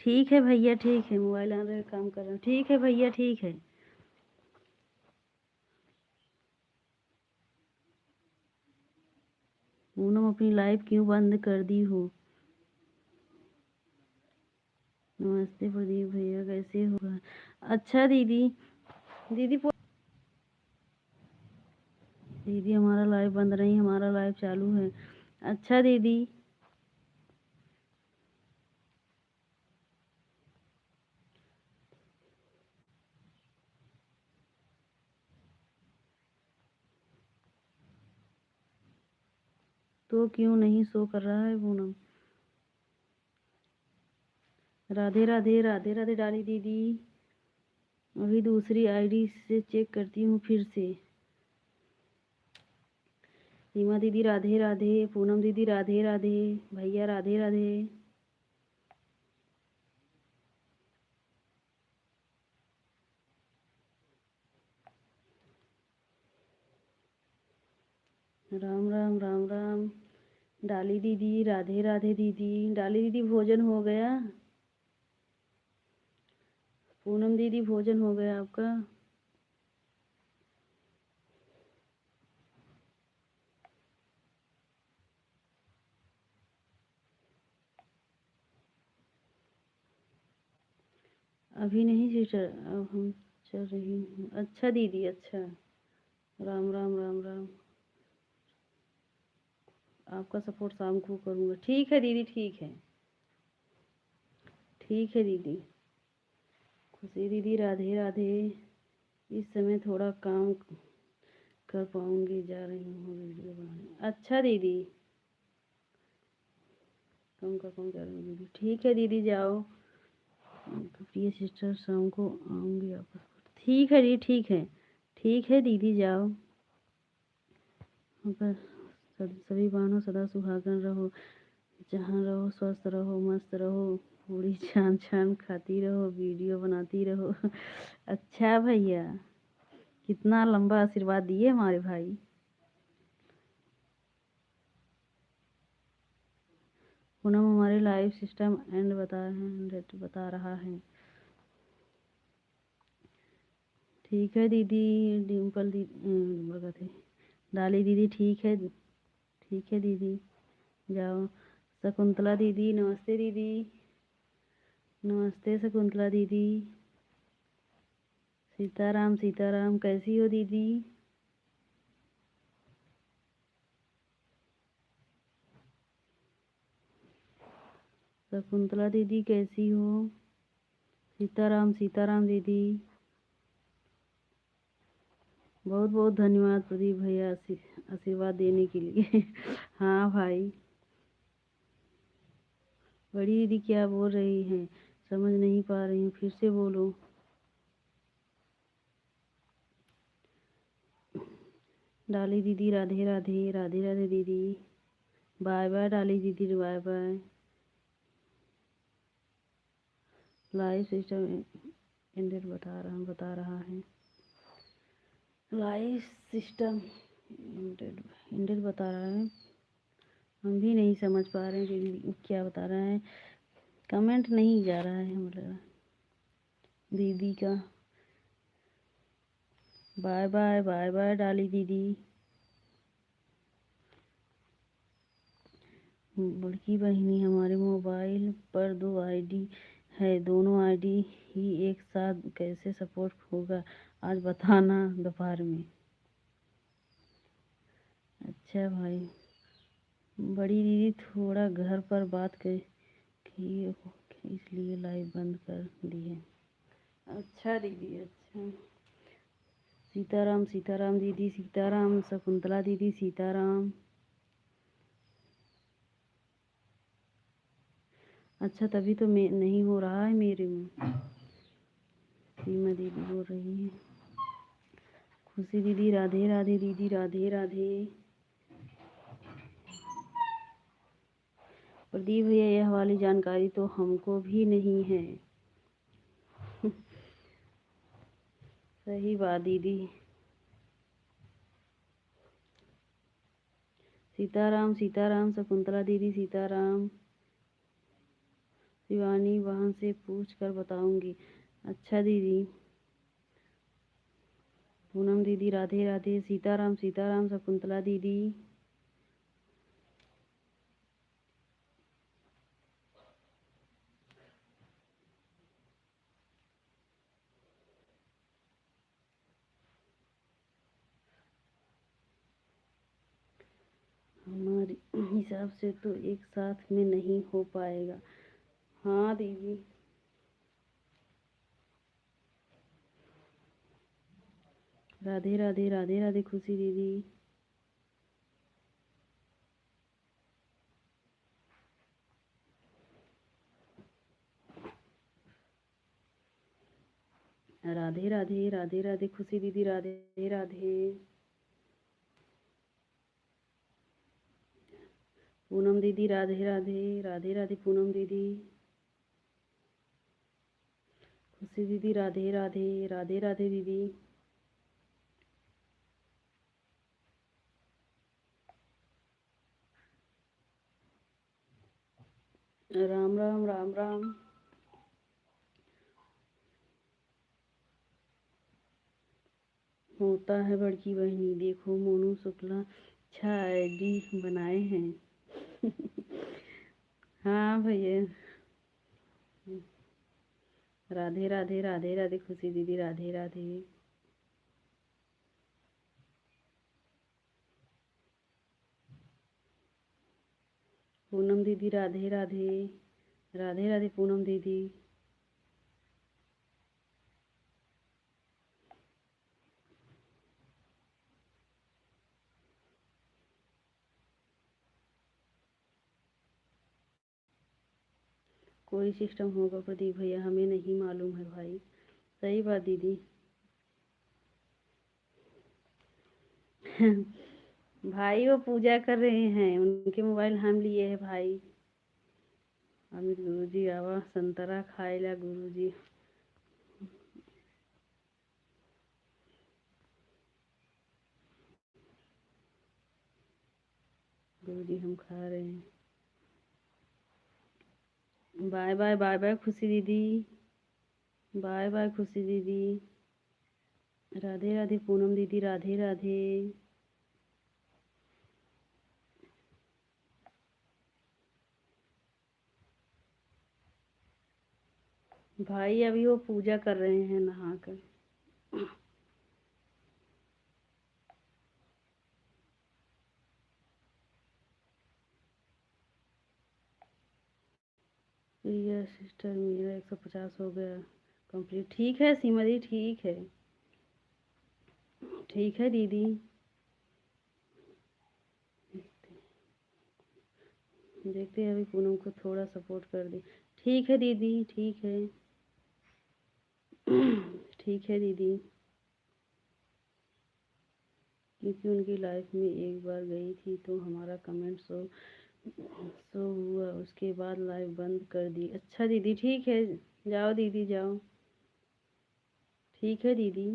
ठीक है भैया ठीक है। मोबाइल आ रहा काम कर रहा हूँ। ठीक है भैया ठीक है। पूनम अपनी लाइव क्यों बंद कर दी हो। नमस्ते प्रदीप भैया, कैसे हो? अच्छा दीदी। दीदी दीदी हमारा लाइव बंद नहीं, हमारा लाइव चालू है। अच्छा दीदी। तो क्यों नहीं शो कर रहा है पूनम? राधे राधे राधे राधे डाली दीदी। अभी दूसरी आईडी से चेक करती हूँ फिर से। सीमा दीदी राधे राधे, पूनम दीदी राधे राधे, भैया राधे राधे। राम राम राम राम। डाली दीदी राधे राधे दीदी। डाली दीदी भोजन हो गया? पूनम दीदी भोजन हो गया आपका? अभी नहीं सिस्टर, अब हम चल रही हूँ। अच्छा दीदी, अच्छा। राम राम राम राम। आपका सपोर्ट शाम को करूँगा। ठीक है दीदी, ठीक है। ठीक है दीदी। खुशी दीदी राधे राधे। इस समय थोड़ा काम कर पाऊँगी, जा रही हूँ वीडियो बनाने। अच्छा दीदी। कम का कम जा रही हूँ दीदी। ठीक है दीदी, जाओ। प्रिय सिस्टर शाम को आऊँगी आपस। ठीक है दीदी, ठीक है। ठीक है दीदी, जाओ। बस सभी बहनों सदा सुहागन रहो, जहाँ रहो स्वस्थ रहो, मस्त रहो, पूरी छान छान खाती रहो, वीडियो बनाती रहो। अच्छा भैया, कितना लंबा आशीर्वाद दिए हमारे भाई। पूनम हमारे लाइव सिस्टम एंड बता रहा है। ठीक है दीदी। डिम्पल दीदी, डाली दीदी, ठीक है। ठीक है दीदी, जाओ। शकुंतला दीदी नमस्ते दीदी। नमस्ते शकुंतला दीदी। सीताराम सीताराम, कैसी हो दीदी? शकुंतला दीदी कैसी हो? सीताराम सीताराम दीदी। बहुत बहुत धन्यवाद प्रदीप भैया आशीर्वाद देने के लिए। हाँ भाई। बड़ी दीदी क्या बोल रही हैं? समझ नहीं पा रही हूँ, फिर से बोलो। डाली दीदी राधे राधे राधे राधे दीदी। बाय बाय डाली दीदी, bye bye. Live system ended बता रहा है। लाइव सिस्टम एंडेड बता रहा है। हम भी नहीं समझ पा रहे हैं दीदी क्या बता रहा है। कमेंट नहीं जा रहा है मतलब दीदी का। Bye bye bye bye Dolly दीदी। बड़की बहिनी हमारे मोबाइल पर 2 आईडी है, दोनों आईडी ही एक साथ कैसे सपोर्ट होगा, आज बताना दोपहर में। अच्छा भाई। बड़ी दीदी थोड़ा घर पर बात की इसलिए लाइव बंद कर दिए। अच्छा दीदी, अच्छा। सीताराम सीताराम दीदी, सीताराम शकुंतला दीदी, सीताराम। अच्छा, तभी तो मैं नहीं हो रहा है मेरे में। सीमा दीदी बोल रही है। खुशी दीदी राधे राधे दीदी, राधे राधे। प्रदीप भैया यह वाली जानकारी तो हमको भी नहीं है। सही बात दीदी। सीताराम सीताराम शकुंतला दीदी, सीताराम। शिवानी बहन से पूछ कर बताऊंगी। अच्छा दीदी। पूनम दीदी राधे राधे, सीताराम सीताराम शकुंतला दीदी। हमारे हिसाब से तो एक साथ में नहीं हो पाएगा। हाँ दीदी। राधे राधे राधे राधे खुशी दीदी। राधे राधे राधे राधे खुशी दीदी राधे राधे। पूनम दीदी राधे राधे राधे राधे पूनम दीदी। खुशी दीदी राधे राधे राधे राधे दीदी। राम राम राम राम। होता है बड़की बहनी, देखो मोनू शुक्ला अच्छा आईडी बनाए हैं। हाँ भैया। राधे राधे राधे राधे खुशी दीदी राधे राधे। पूनम दीदी राधे राधे राधे राधे पूनम दीदी। कोई सिस्टम होगा प्रदीप भैया, हमें नहीं मालूम है भाई। सही बात दीदी। भाई वो पूजा कर रहे हैं, उनके मोबाइल हम लिए हैं भाई। अमित गुरुजी आवा संतरा खाएला गुरुजी। गुरुजी हम खा रहे हैं। बाय बाय बाय बाय खुशी दीदी। बाय बाय खुशी दीदी। राधे राधे पूनम दीदी राधे राधे। भाई अभी वो पूजा कर रहे हैं नहाकर। प्रिया सिस्टर मेरा 150 हो गया कंप्लीट। ठीक है सीमा दी, ठीक है। ठीक है दीदी। देखते हैं अभी पूनम को थोड़ा सपोर्ट कर दे। ठीक है दीदी ठीक है। ठीक है दीदी। क्योंकि उनकी लाइफ में एक बार गई थी तो हमारा कमेंट शो हुआ, उसके बाद लाइव बंद कर दी। अच्छा दीदी ठीक है। जाओ दीदी जाओ। ठीक है दीदी।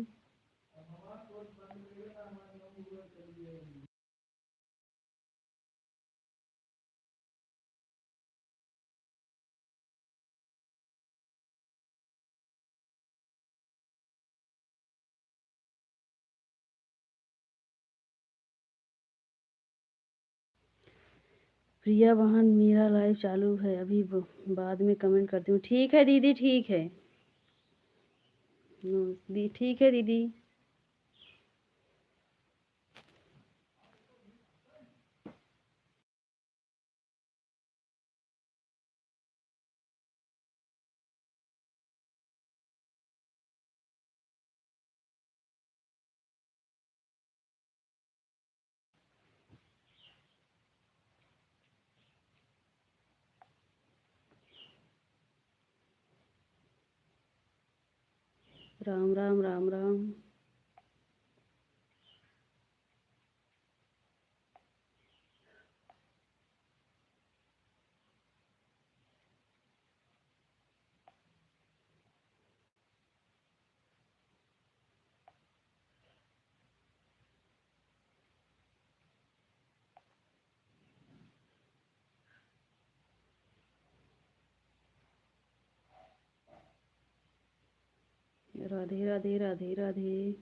प्रिया बहन मेरा लाइव चालू है अभी, बाद में कमेंट करती हूँ। ठीक है दीदी ठीक है। ठीक है दीदी। राम राम राम राम। राधे राधे राधे राधे।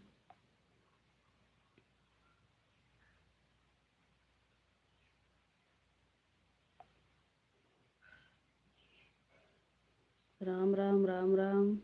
राम राम राम राम।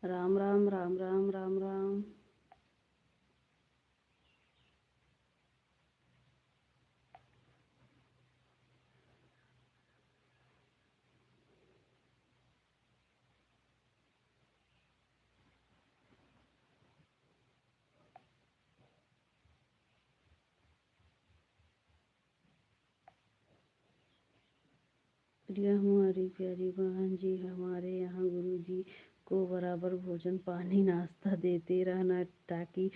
राम राम राम राम राम राम। प्रिय हमारी प्यारी बहन जी, हमारे यहाँ गुरु जी को बराबर भोजन पानी नाश्ता देते रहना ताकि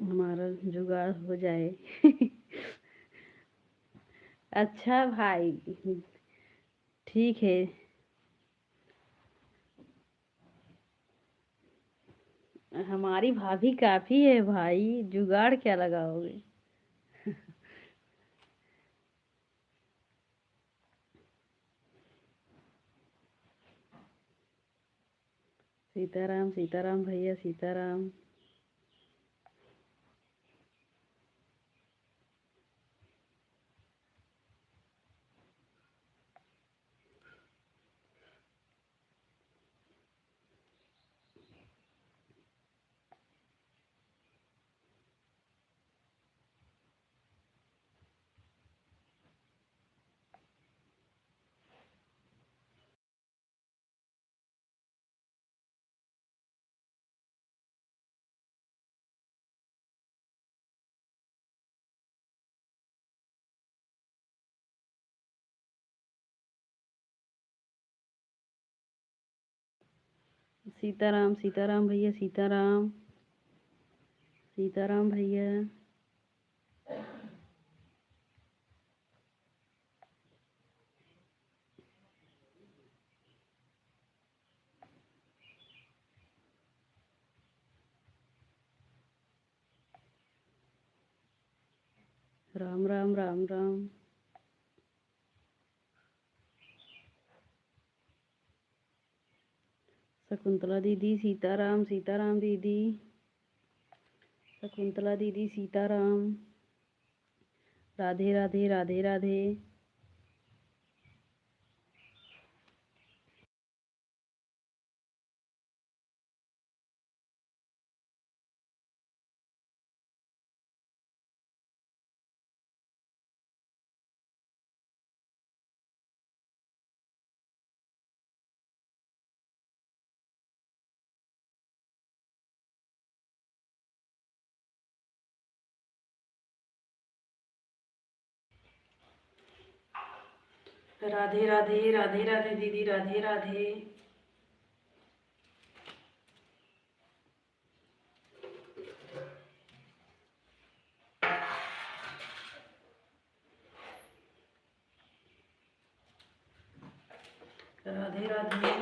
हमारा जुगाड़ हो जाए। अच्छा भाई, ठीक है। हमारी भाभी काफी है भाई, जुगाड़ क्या लगाओगे। सीताराम सीताराम भैया, सीताराम। सीताराम सीताराम भैया, सीताराम। सीताराम भैया। राम राम राम राम। शकुंतला दीदी, सीताराम सीताराम दीदी। शकुंतला दीदी, सीताराम। राधे राधे राधे राधे। राधे राधे राधे राधे दीदी, राधे राधे। राधे राधे।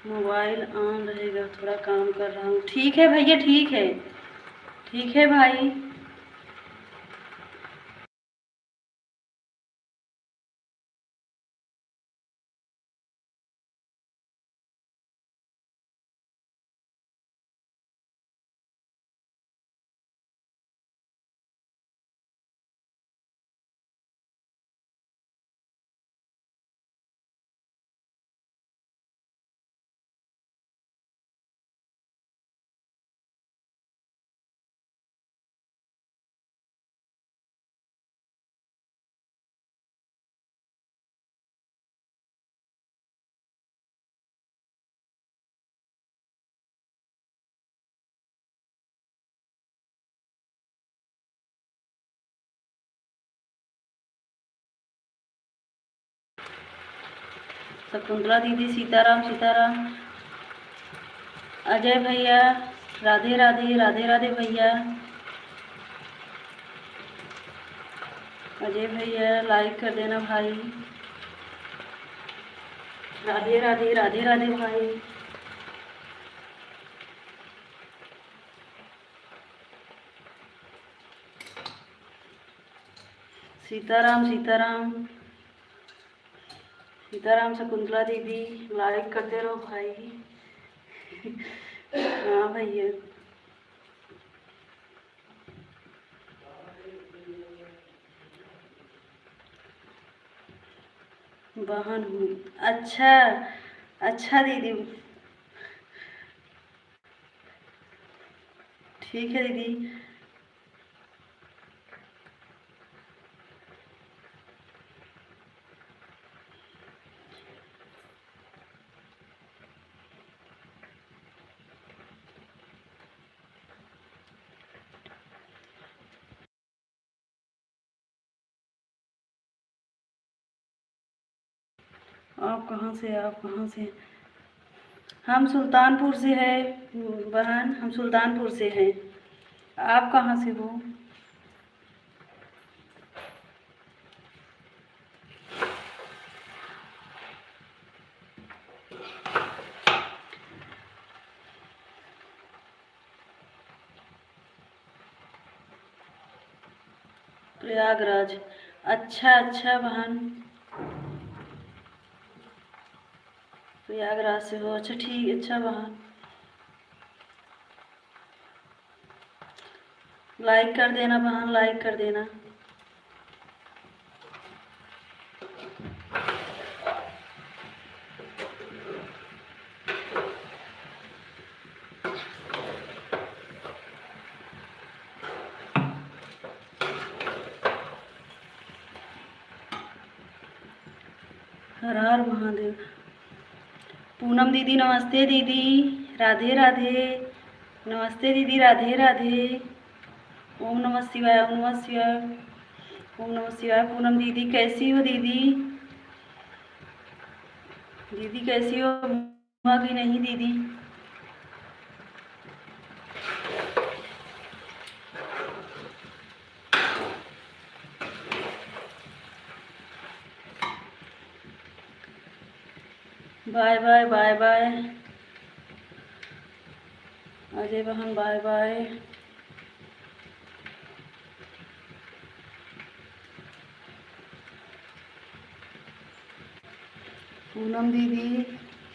मोबाइल ऑन रहेगा, थोड़ा काम कर रहा हूँ। ठीक है भैया, ठीक है। ठीक है भाई। शकुंतला दीदी, सीताराम सीताराम। अजय भैया, राधे राधे राधे राधे भैया। अजय भैया, लाइक कर देना भाई। राधे राधे राधे राधे भाई। सीताराम सीताराम सीताराम शकुंतला दीदी, लाइक करते रहो भाई। हाँ भैया, बहन हूँ। अच्छा अच्छा दीदी, ठीक है दीदी। आप कहाँ से? हम सुल्तानपुर से है बहन, हम सुल्तानपुर से हैं। आप कहाँ से हो? प्रयागराज। अच्छा अच्छा बहन, प्रयागराज से हो। अच्छा ठीक, अच्छा बहन, लाइक कर देना बहन, लाइक कर देना। हर हर महादेव। पूनम दीदी नमस्ते दीदी, राधे राधे। नमस्ते दीदी, राधे राधे। ओम नमः शिवाय, ओम नमः शिवाय, ओम नमः शिवाय। पूनम दीदी कैसी हो दीदी? दीदी कैसी हो? कि नहीं दीदी? Bye bye bye bye. Ajay बहन बाय बाय। पूनम दीदी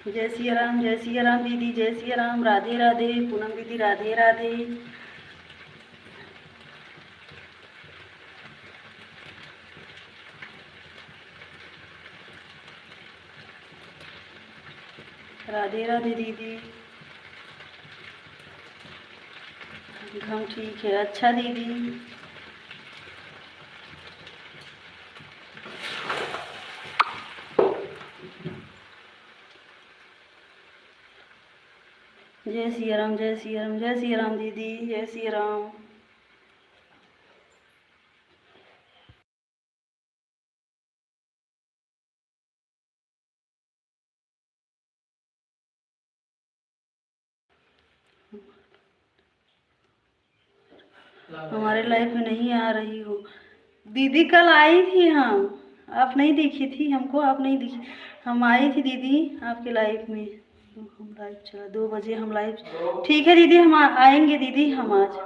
जय सिया राम, जय सिया राम दीदी, जय सिया राम, राधे राधे। पूनम दीदी राधे राधे। राधे राधे दीदी। हम ठीक है। अच्छा दीदी, जय सिया राम, जय सिया राम, जय सिया राम दीदी, जय सिया राम। हमारे लाइफ में नहीं आ रही हो दीदी? कल आई थी हम, आप नहीं दिखी थी हमको, आप नहीं दिखी। हम आई थी दीदी आपके लाइफ में। हम लाइव चला 2 बजे, हम लाइव। ठीक है दीदी, हम आएंगे दीदी, हम आज।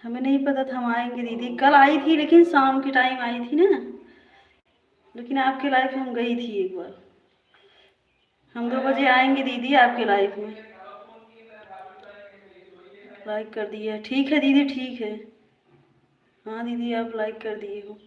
हमें नहीं पता था, हम आएंगे दीदी। कल आई थी लेकिन शाम के टाइम आई थी ना, लेकिन आपके लाइफ में हम गई थी एक बार। हम 2 बजे आएंगे दीदी आपके लाइफ में। लाइक कर दिए? ठीक है दीदी, ठीक है। हाँ दीदी, आप लाइक कर दिए हो।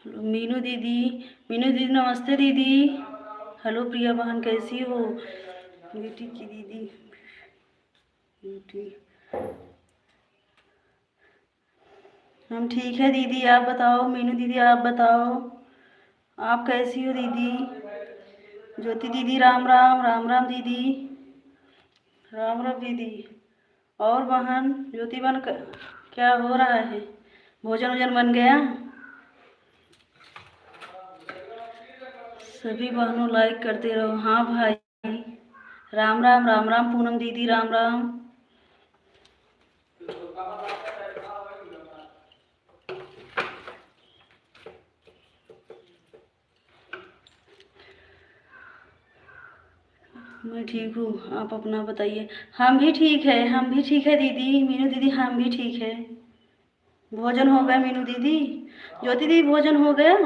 हेलो मीनू दीदी, मीनू दीदी नमस्ते दीदी। हेलो प्रिया बहन कैसी हो? ब्यूटी की दीदी, ब्यूटी। हम ठीक है दीदी, आप बताओ। मीनू दीदी आप बताओ, आप कैसी हो दीदी? ज्योति दीदी राम राम, राम राम दीदी, राम राम दीदी। और बहन ज्योति बहन क्या हो रहा है? भोजन वोजन बन गया? सभी बहनों लाइक करते रहो। हाँ भाई, राम राम राम राम पूनम दीदी, राम राम। मैं ठीक हूँ, आप अपना बताइए। हम भी ठीक है, हम भी ठीक है दीदी, मीनू दीदी, हम भी ठीक है। भोजन हो गया मीनू दीदी? ज्योति दीदी भोजन हो गया?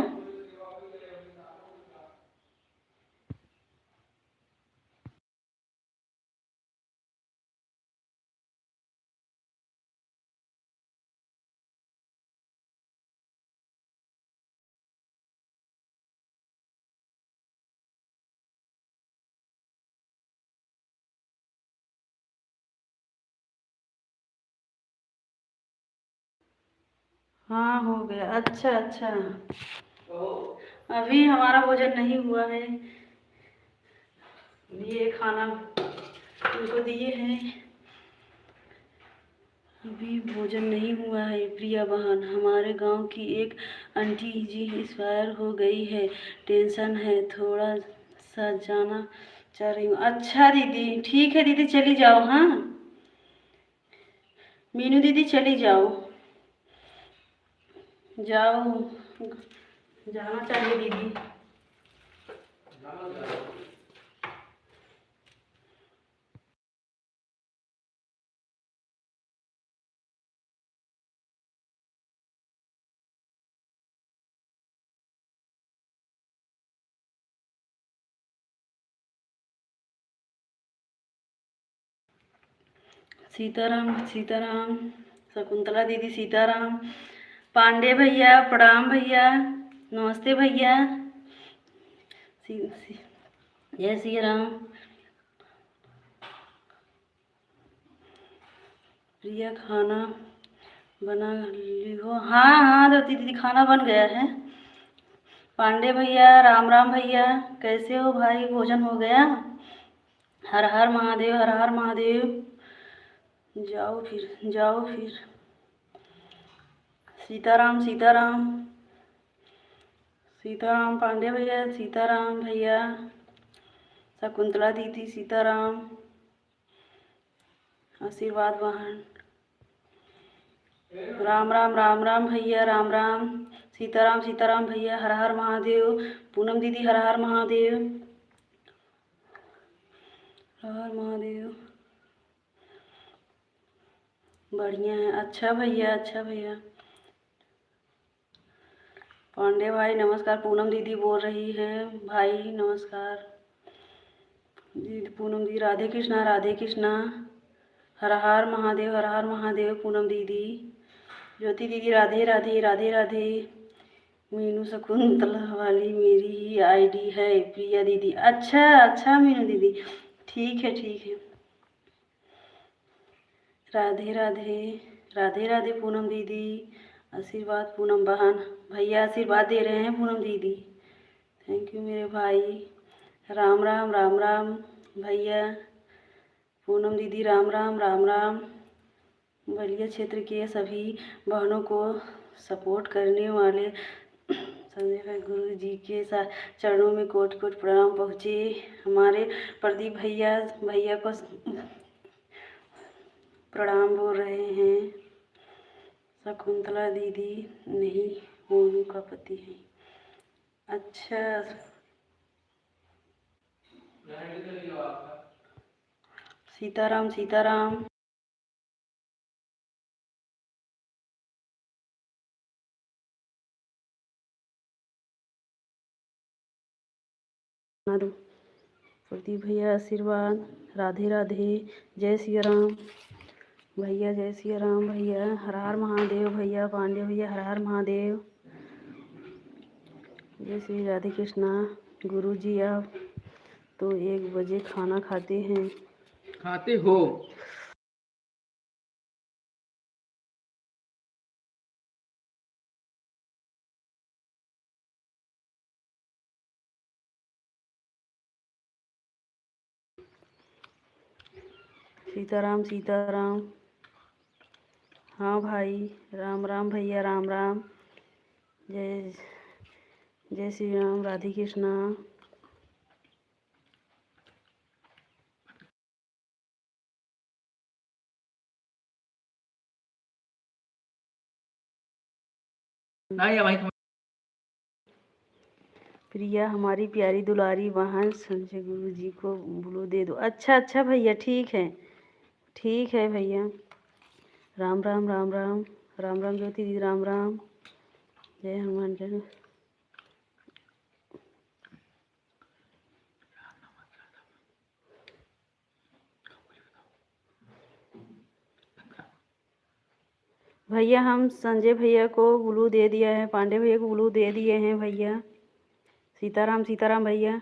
हाँ हो गया। अच्छा अच्छा, अभी हमारा भोजन नहीं हुआ है। ये खाना उनको दिए हैं, अभी भोजन नहीं हुआ है। प्रिया बहन, हमारे गांव की एक आंटी जी एक्सपायर हो गई है, टेंशन है, थोड़ा सा जाना चाह रही हूँ। अच्छा दीदी, ठीक है दीदी, चली जाओ। हाँ मीनू दीदी, चली जाओ, जाओ, जाना चाहिए दीदी। सीताराम सीताराम, शकुंतला दीदी सीताराम, पांडे भैया प्रणाम, भैया नमस्ते भैया। जय श्री राम। प्रिया खाना बना ली हो? हाँ हाँ ज्योति दीदी, खाना बन गया है। पांडे भैया राम राम, भैया कैसे हो भाई, भोजन हो गया? हर हर महादेव, हर हर महादेव। जाओ फिर, जाओ फिर। सीताराम सीताराम, सीताराम पांडे भैया, सीताराम भैया, शकुंतला दीदी सीताराम, आशीर्वाद बहन, राम राम राम राम भैया, राम राम, सीताराम सीताराम भैया, हर हर महादेव। पूनम दीदी हर हर महादेव, हर हर महादेव। बढ़िया है, अच्छा भैया, अच्छा भैया। पांडे भाई नमस्कार, पूनम दीदी बोल रही है भाई, नमस्कार दीदी। पूनम दीदी राधे कृष्णा, राधे कृष्णा, हर हर महादेव, हर हर महादेव। पूनम दीदी, ज्योति दीदी राधे राधे, राधे राधे। मीनू शकुंतला वाली मेरी ही आईडी है। प्रिया दीदी, अच्छा अच्छा मीनू दीदी, ठीक है ठीक है। राधे राधे, राधे राधे पूनम दीदी, आशीर्वाद पूनम बहन। भैया आशीर्वाद दे रहे हैं पूनम दीदी, थैंक यू मेरे भाई। राम राम राम राम भैया, पूनम दीदी राम राम राम राम। बलिया क्षेत्र के सभी बहनों को सपोर्ट करने वाले संजय भाई गुरु जी के चरणों में कोट कोट प्रणाम पहुँचे। हमारे प्रदीप भैया, भैया को प्रणाम बोल रहे हैं। शकुंतला दीदी नहीं, मोनू का पति है। अच्छा सीताराम सीताराम। प्रदीप भैया आशीर्वाद, राधे राधे, जय श्री राम भैया, जय श्री राम भैया, हर हर महादेव भैया। पांडे भैया हर हर महादेव, जय श्री राधे कृष्णा। गुरु जी आप तो 1 बजे खाना खाते हैं? खाते हो? सीताराम सीताराम, हाँ भाई, राम राम भैया, राम राम, जय जय श्री राम, राधे कृष्णा। नहीं है भाई। प्रिया हमारी प्यारी दुलारी बहन संजय गुरु जी को ब्लू दे दो। अच्छा अच्छा भैया, ठीक है भैया। राम राम राम राम राम राम ज्योति दीदी, राम राम। जय हनुमान जय। भैया हम संजय भैया को ब्लू दे दिया है, पांडे भैया को ब्लू दे दिए हैं भैया। सीताराम सीताराम भैया।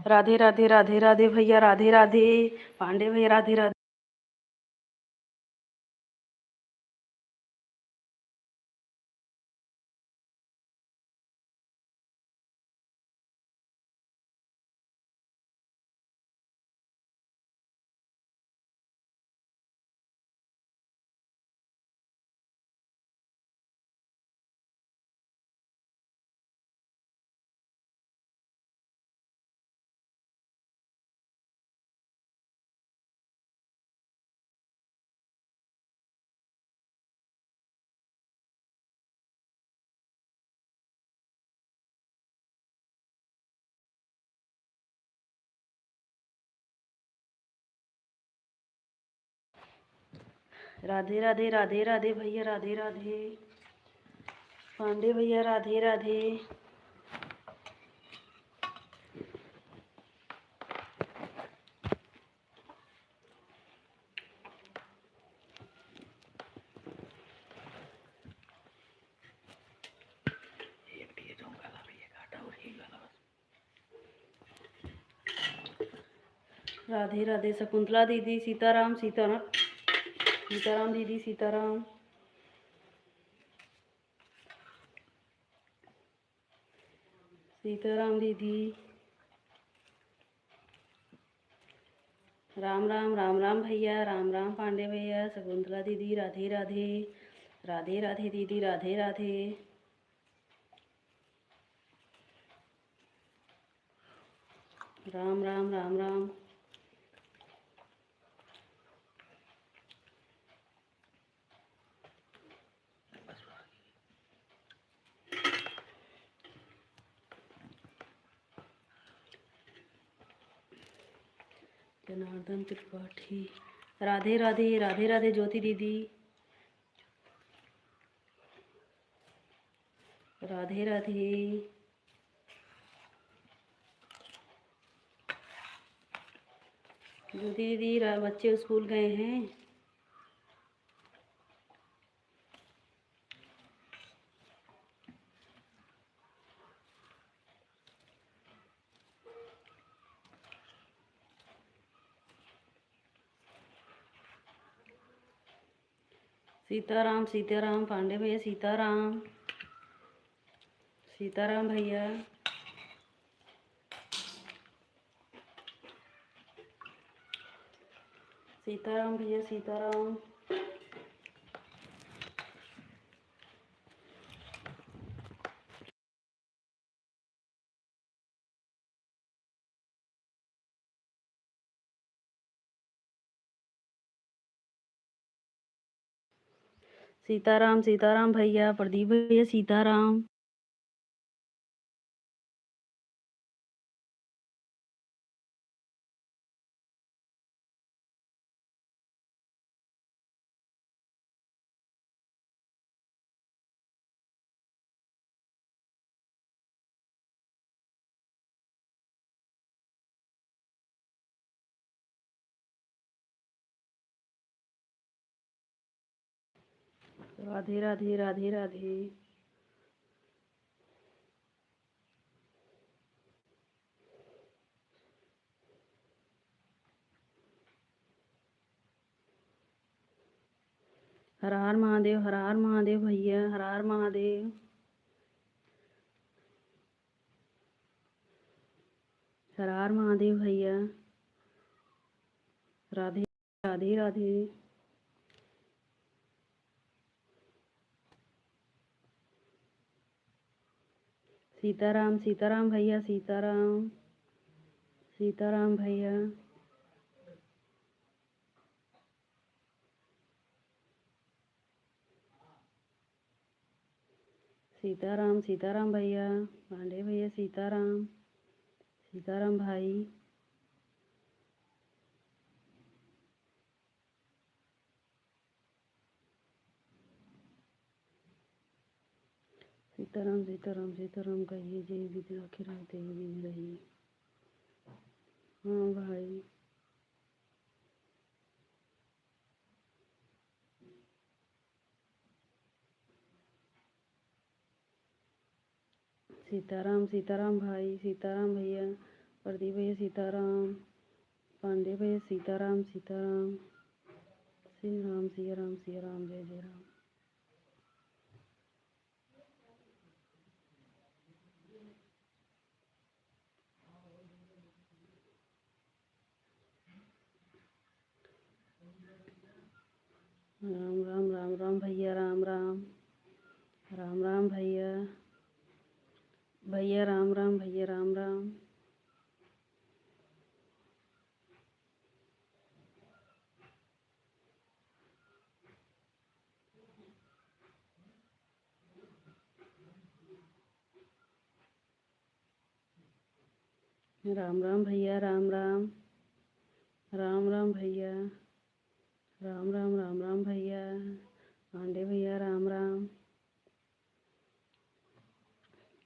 राधे राधे राधे राधे भैया, राधे राधे पांडे भैया, राधे राधे। राधे राधे राधे राधे भैया, राधे राधे पांडे भैया, राधे राधे। राधे राधे शकुंतला दीदी, सीताराम सीताराम सीताराम दीदी, सीताराम। सीताराम दीदी, राम राम राम राम भैया, राम राम पांडे भैया, शकुंतला दीदी, राधे राधे राधे राधे दीदी, राधे राधे। राम राम राम राम। जनार्दन त्रिपाठी, राधे राधे राधे राधे ज्योति दीदी, राधे राधे। ज्योति दीदी, बच्चे स्कूल गए हैं। सीताराम सीताराम पांडे भैया, सीताराम सीताराम भैया। सीताराम भैया, सीताराम। सीताराम सीताराम भैया, प्रदीप भैया, सीताराम। राधे राधे राधे राधे। हर हर महादेव, हर हर महादेव भैया, हर हर महादेव। हर हर महादेव भैया। राधे राधे राधे। सीताराम सीताराम भैया, सीताराम सीताराम भैया। सीताराम सीताराम भैया, पांडे भैया, सीताराम सीताराम भाई। सीताराम सीताराम सीताराम कहिए, जय विधि आखिर रहते ही विधि रही। हाँ भाई। सीताराम सीताराम भाई, सीताराम भैया, प्रदीप भैया, सीताराम पांडे भैया, सीताराम सीताराम। श्री राम सिया राम सिया राम, जय जय राम। राम राम राम राम भैया, राम राम राम राम भैया। भैया राम राम, भैया राम राम। राम राम भैया, राम राम राम राम भैया। राम राम राम राम भैया, पांडे भैया, राम राम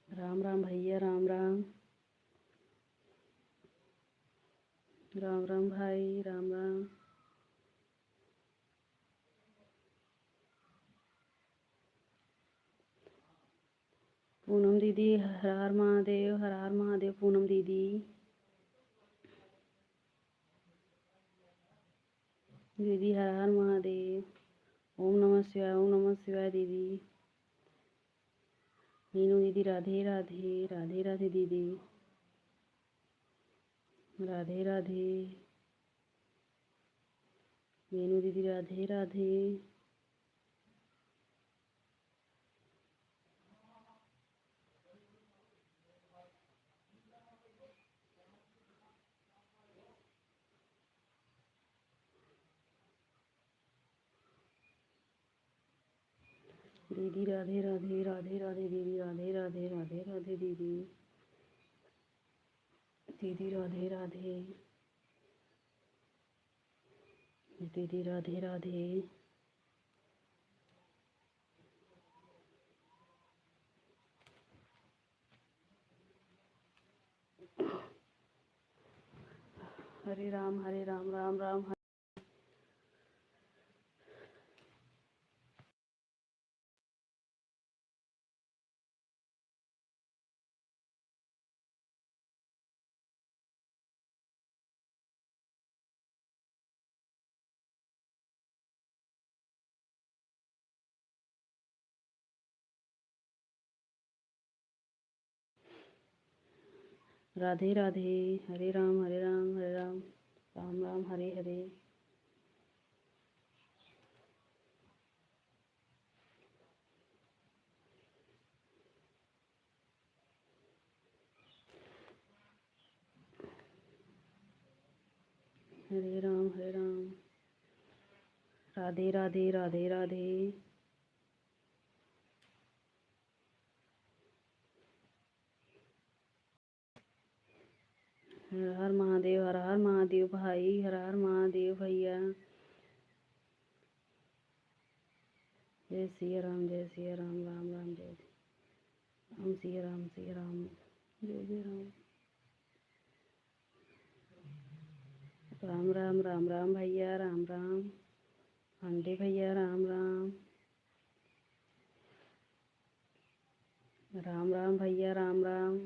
राम राम भैया, राम राम राम राम भाई, राम राम। पूनम दीदी, हर हर महादेव, हर हर महादेव। पूनम दीदी, दीदी हर हर महादेव। ओम नमः शिवाय, ओम नमः शिवाय दीदी। मीनू दीदी, राधे राधे, राधे राधे दीदी, राधे राधे। मीनू दीदी, राधे राधे। दीदी राधे राधे, राधे राधे दीदी, राधे राधे, राधे राधे दीदी, दीदी राधे राधे, दीदी राधे राधे। हरे राम राम राम हरे। राधे राधे। हरे राम हरे राम, हरे राम राम राम हरे हरे। हरे राम हरे राम। राधे राधे, राधे राधे। हर हर महादेव, हर हर महादेव भाई, हर हर महादेव भैया। जय सिया राम, जय सिया राम, राम राम जय राम, सिया राम, सिया राम, जय जय राम। राम राम राम राम भैया, राम राम पांडे भैया, राम राम राम राम भैया, राम राम।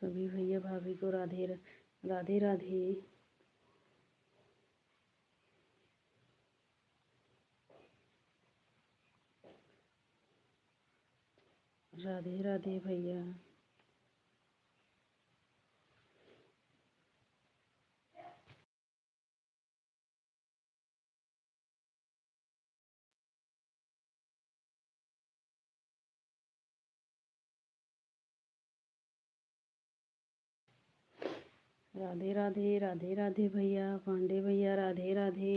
सभी भैया भाभी को राधे राधे राधे। राधे राधे भैया। राधे राधे राधे राधे भैया पांडे भैया राधे राधे।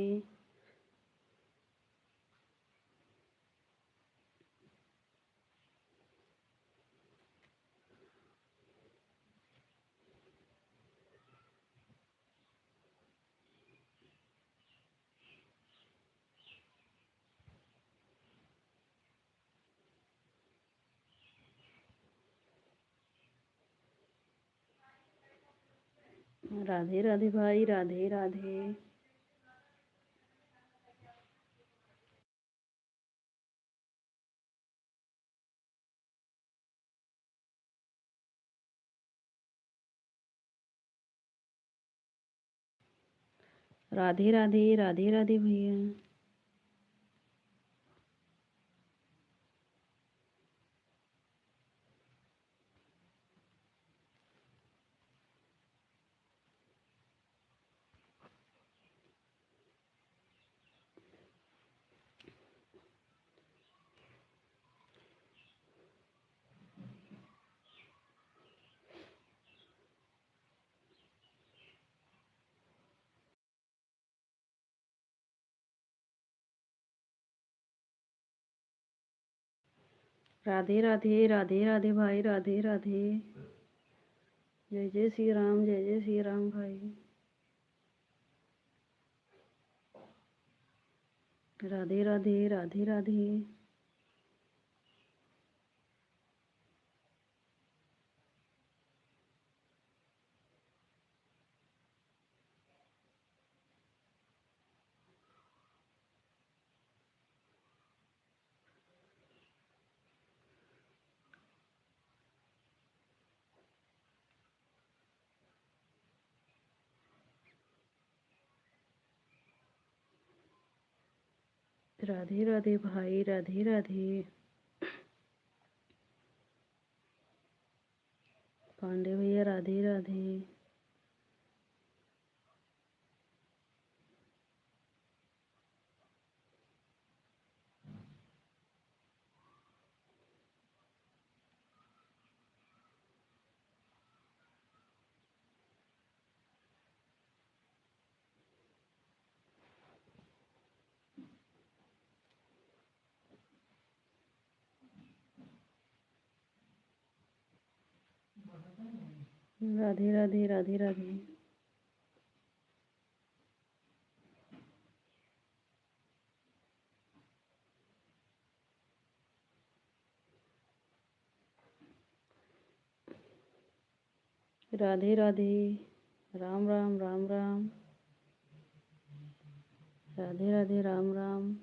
राधे राधे भाई राधे राधे। राधे राधे राधे राधे भैया। राधे राधे राधे राधे भाई राधे राधे। जय जय श्री राम जय जय श्री राम भाई। राधे राधे राधे राधे। राधे राधे भाई राधे राधे। पांडे भैया राधे राधे। राधे राधे राधे राधे। राधे राधे राम राम राम राम। राधे राधे राम राम।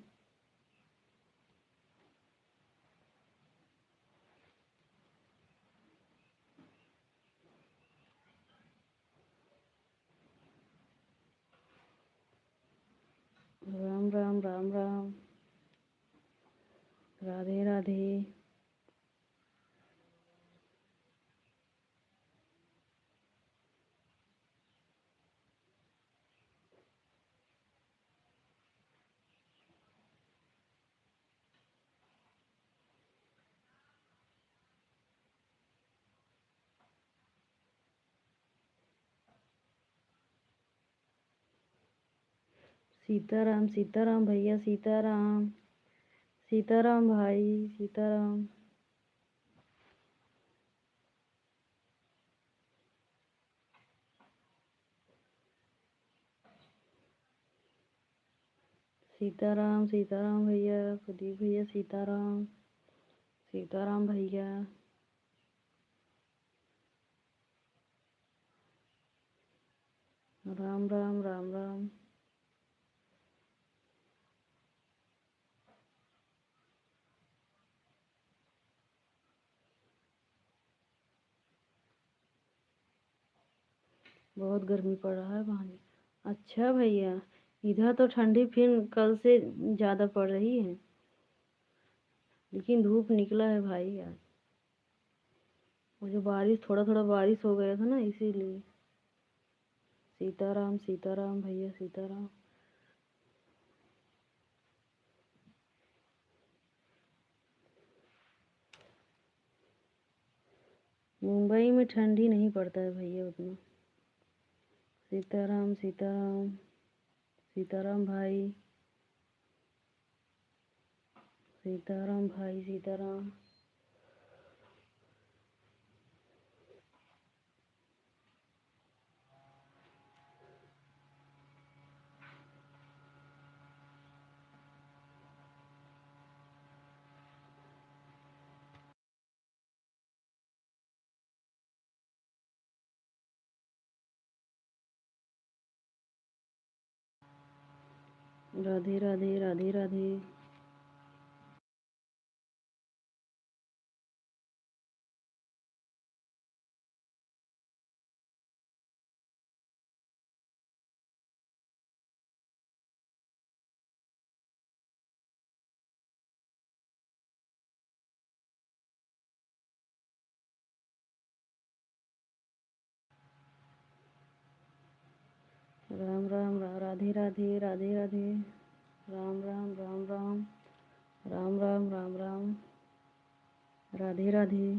राम राम राम राम। राधे राधे। सीताराम सीताराम भैया सीताराम। सीताराम भाई सीताराम। सीताराम सीताराम भैया प्रदीप भैया सीताराम। सीताराम भैया। राम राम राम राम। बहुत गर्मी पड़ रहा है भाई। अच्छा भैया, इधर तो ठंडी फिर कल से ज़्यादा पड़ रही है, लेकिन धूप निकला है भाई आज। वो जो बारिश, थोड़ा थोड़ा बारिश हो गया था ना, इसीलिए। सीताराम सीताराम भैया, सीताराम। मुंबई में ठंडी नहीं पड़ता है भैया उतना। सीताराम सीताराम। सीताराम भाई। सीताराम भाई, सीताराम। राधे राधे, राधे राधे। राम राम, राधे राधे, राधे राधे। राम राम, राम राम। राम राम, राम राम। राधे राधे।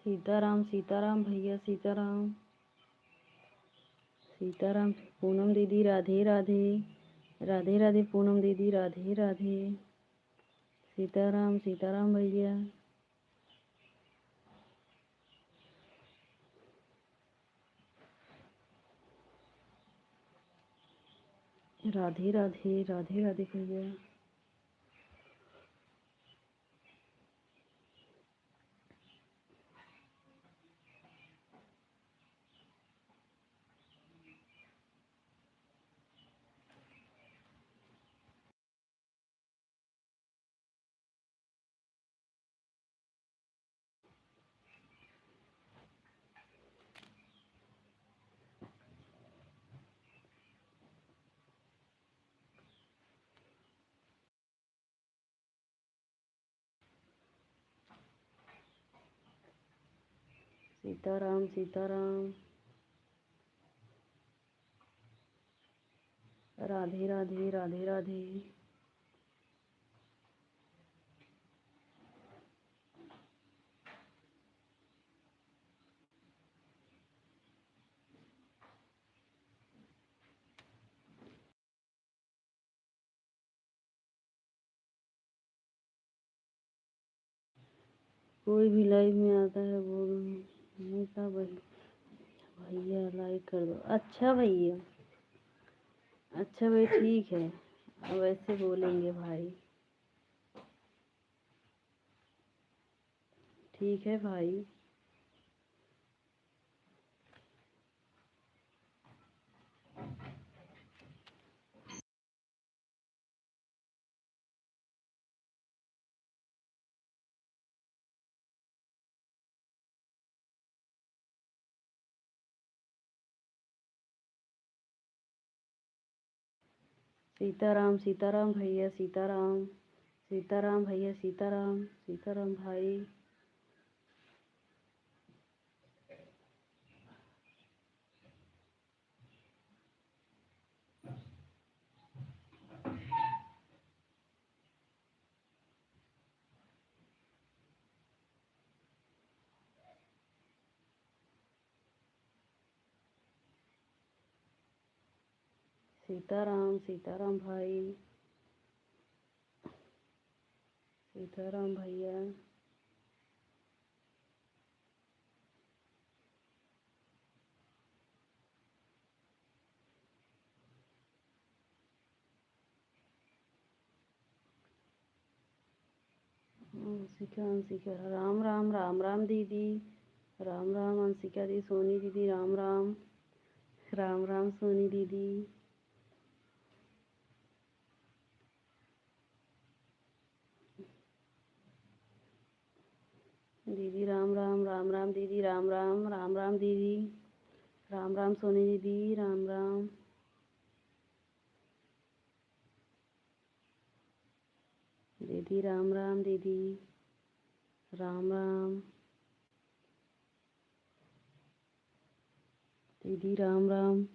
सीताराम सीताराम भैया, सीताराम। सीताराम। पूनम दीदी, राधे राधे। राधे राधे पूनम दीदी, राधे राधे। सीताराम सीताराम भैया। राधे राधे, राधे राधे भैया। सीताराम सीताराम। राधे राधे, राधे राधे। कोई भी लाइव में आता है वो नहीं था भाई। भैया लाइक कर दो। अच्छा भैया। अच्छा भाई, ठीक है। अब ऐसे बोलेंगे भाई। ठीक है भाई। सीताराम सीताराम भैया, सीताराम। सीताराम भैया, सीताराम। सीताराम भाई। सीताराम सीताराम भाई। सीताराम भैया। अंशिका अंशिका राम राम राम राम दीदी। राम राम अंशिका दी, सोनी दीदी राम राम। राम राम सोनी दीदी। दीदी राम राम राम राम दीदी राम राम राम राम दीदी। राम राम सोनी दीदी राम राम। दीदी राम राम दीदी। राम राम दीदी राम राम।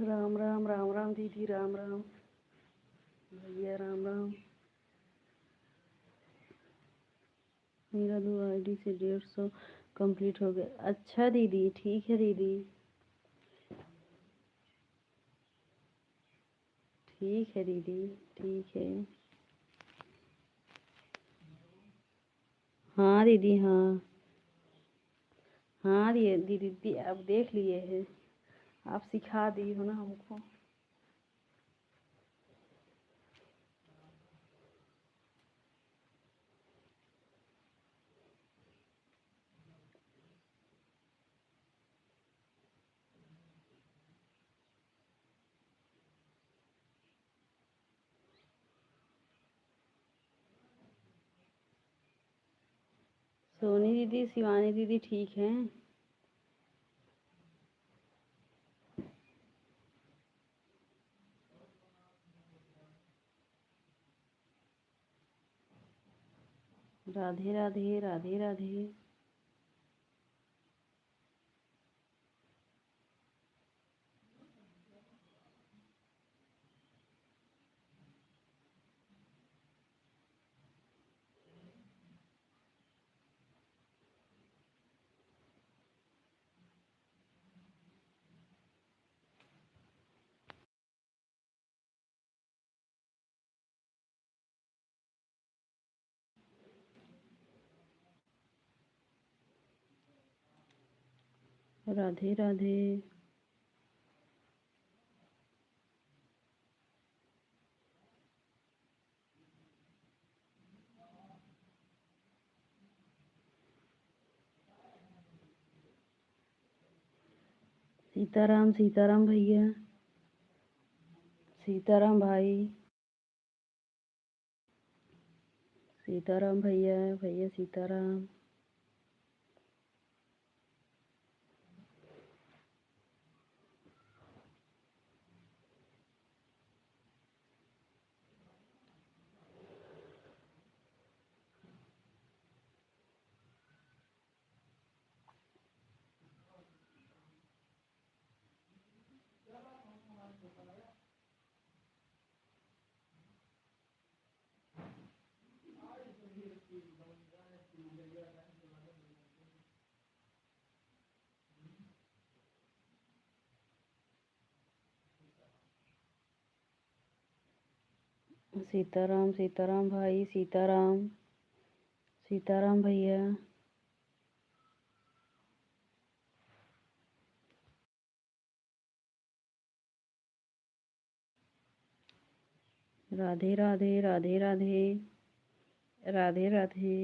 राम राम राम राम दीदी राम राम। भैया राम राम। मेरा 2 आईडी से 150 कंप्लीट हो गया। अच्छा दीदी, ठीक है दीदी। ठीक है दीदी, ठीक है। हाँ दीदी हाँ। हाँ दीदी दीदी आप देख लिए हैं। आप सिखा दी हो ना हमको। सोनी दीदी शिवानी दीदी ठीक हैं। राधे राधे राधे राधे। राधे राधे। सीताराम सीताराम भैया। सीताराम भाई। सीताराम भैया। भैया सीताराम। सीताराम सीताराम भाई सीताराम। सीताराम भैया। राधे राधे राधे राधे। राधे राधे।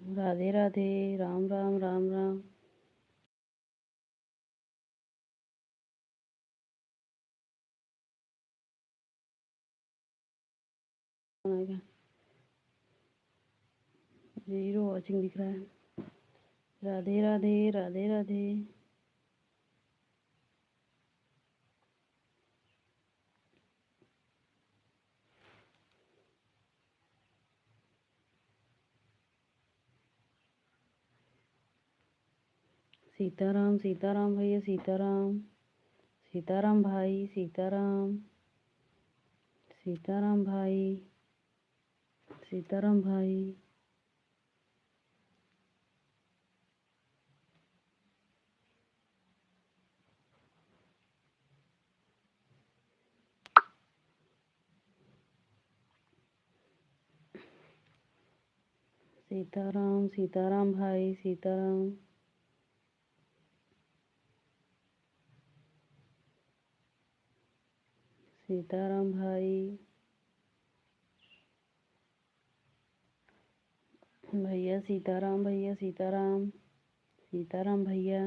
राधे राधे। राम राम राम राम। जीरो वॉचिंग दिख रहा है। राधे राधे राधे राधे। सीताराम सीताराम भैया सीताराम। सीताराम भाई सीताराम। सीताराम भाई। सीताराम भाई। सीताराम सीताराम भाई सीताराम। सीताराम भाई। भैया सीताराम भैया सीताराम। सीताराम भैया।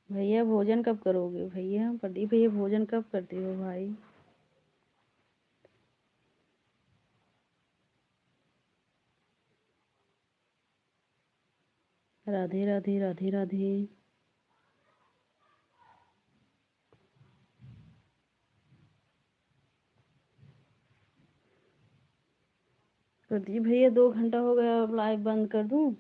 भैया भोजन कब करोगे भैया? प्रदीप भैया भोजन कब करते हो भाई? राधे राधे राधे राधे। प्रदीप भैया 2 घंटा हो गया, अब लाइव बंद कर दूं?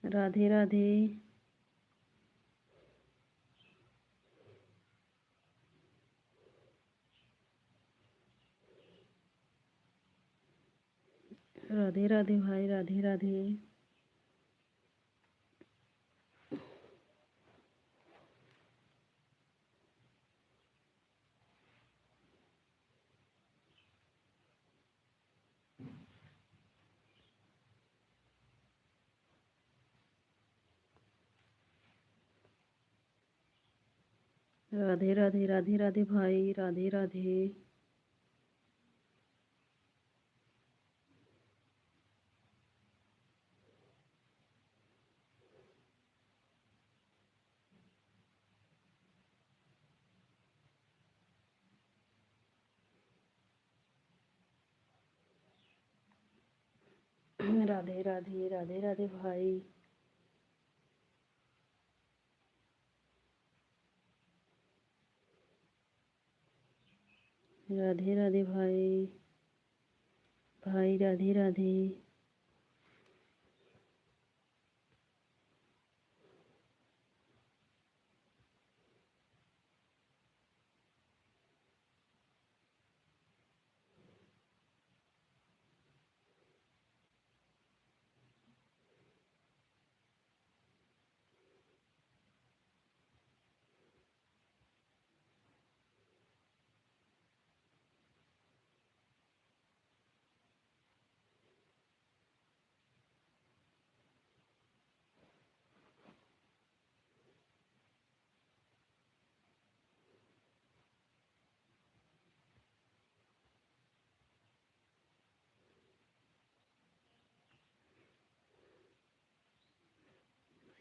राधे राधे। राधे राधे भाई राधे राधे। राधे राधे राधे राधे भाई राधे राधे। राधे राधे राधे राधे भाई। राधे राधे भाई। भाई राधे राधे।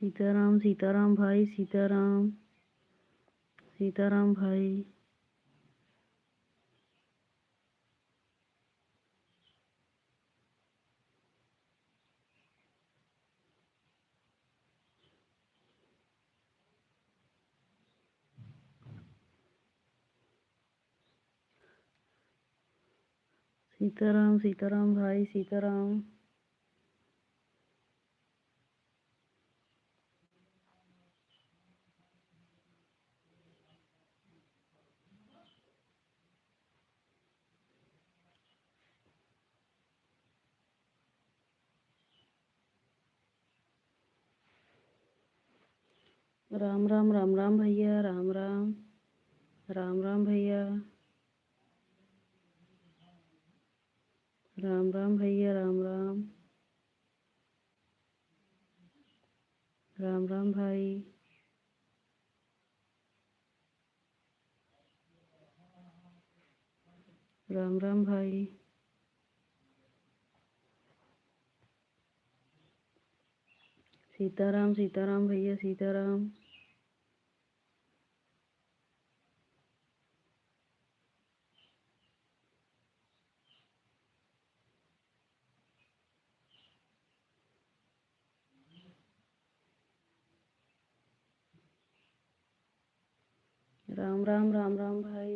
सीताराम सीताराम भाई सीताराम। सीताराम भाई। सीताराम सीताराम भाई सीताराम। राम राम राम राम भैया राम राम। राम राम भैया। राम राम भैया, राम राम। राम राम भाई। राम राम भाई। सीताराम सीताराम भैया, सीताराम। राम राम, राम राम भाई।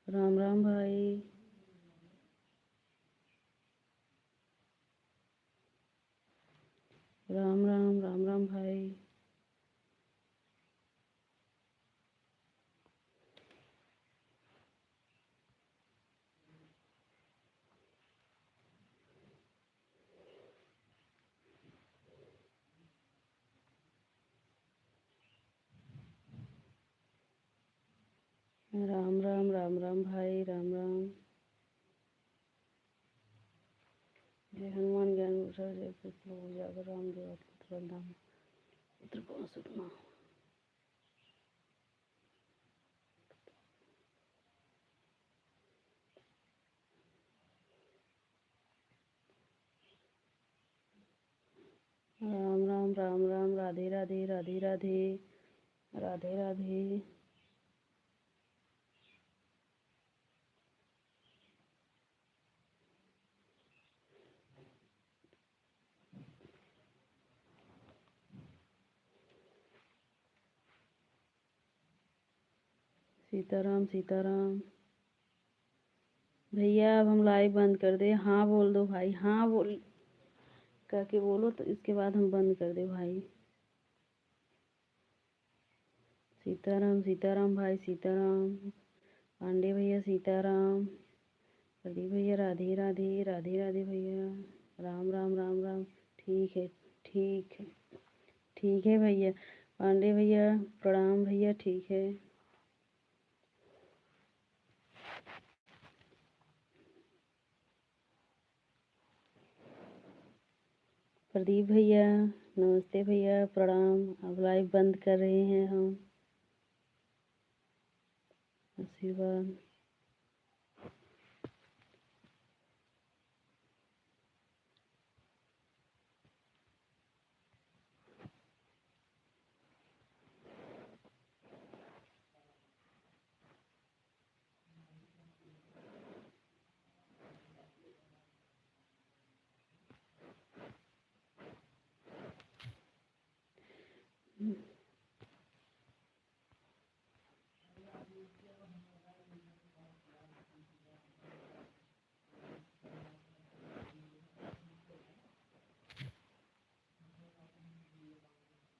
राम राम भाई। राम राम, राम राम भाई। राम राम, राम राम भाई, राम राम। जय हनुमान ज्ञान प्रसाद, जय कृष्ण जागर राम देव पुत्र राम पुत्र पवन सुतनाम। राम राम, राम राम। राधे राधे, राधे राधे, राधे राधे। सीताराम सीताराम। भैया अब हम लाइव बंद कर दे? हाँ बोल दो भाई, हाँ बोल करके बोलो तो इसके बाद हम बंद कर दे भाई। सीताराम सीताराम भाई, सीताराम। पांडे भैया सीताराम। प्रदीप भैया राधे राधे, राधे राधे भैया। राम राम, राम राम। ठीक है, ठीक है, ठीक है भैया। पांडे भैया प्रणाम भैया, ठीक है। प्रदीप भैया नमस्ते भैया, प्रणाम। अब लाइव बंद कर रहे हैं हम। आशीर्वाद।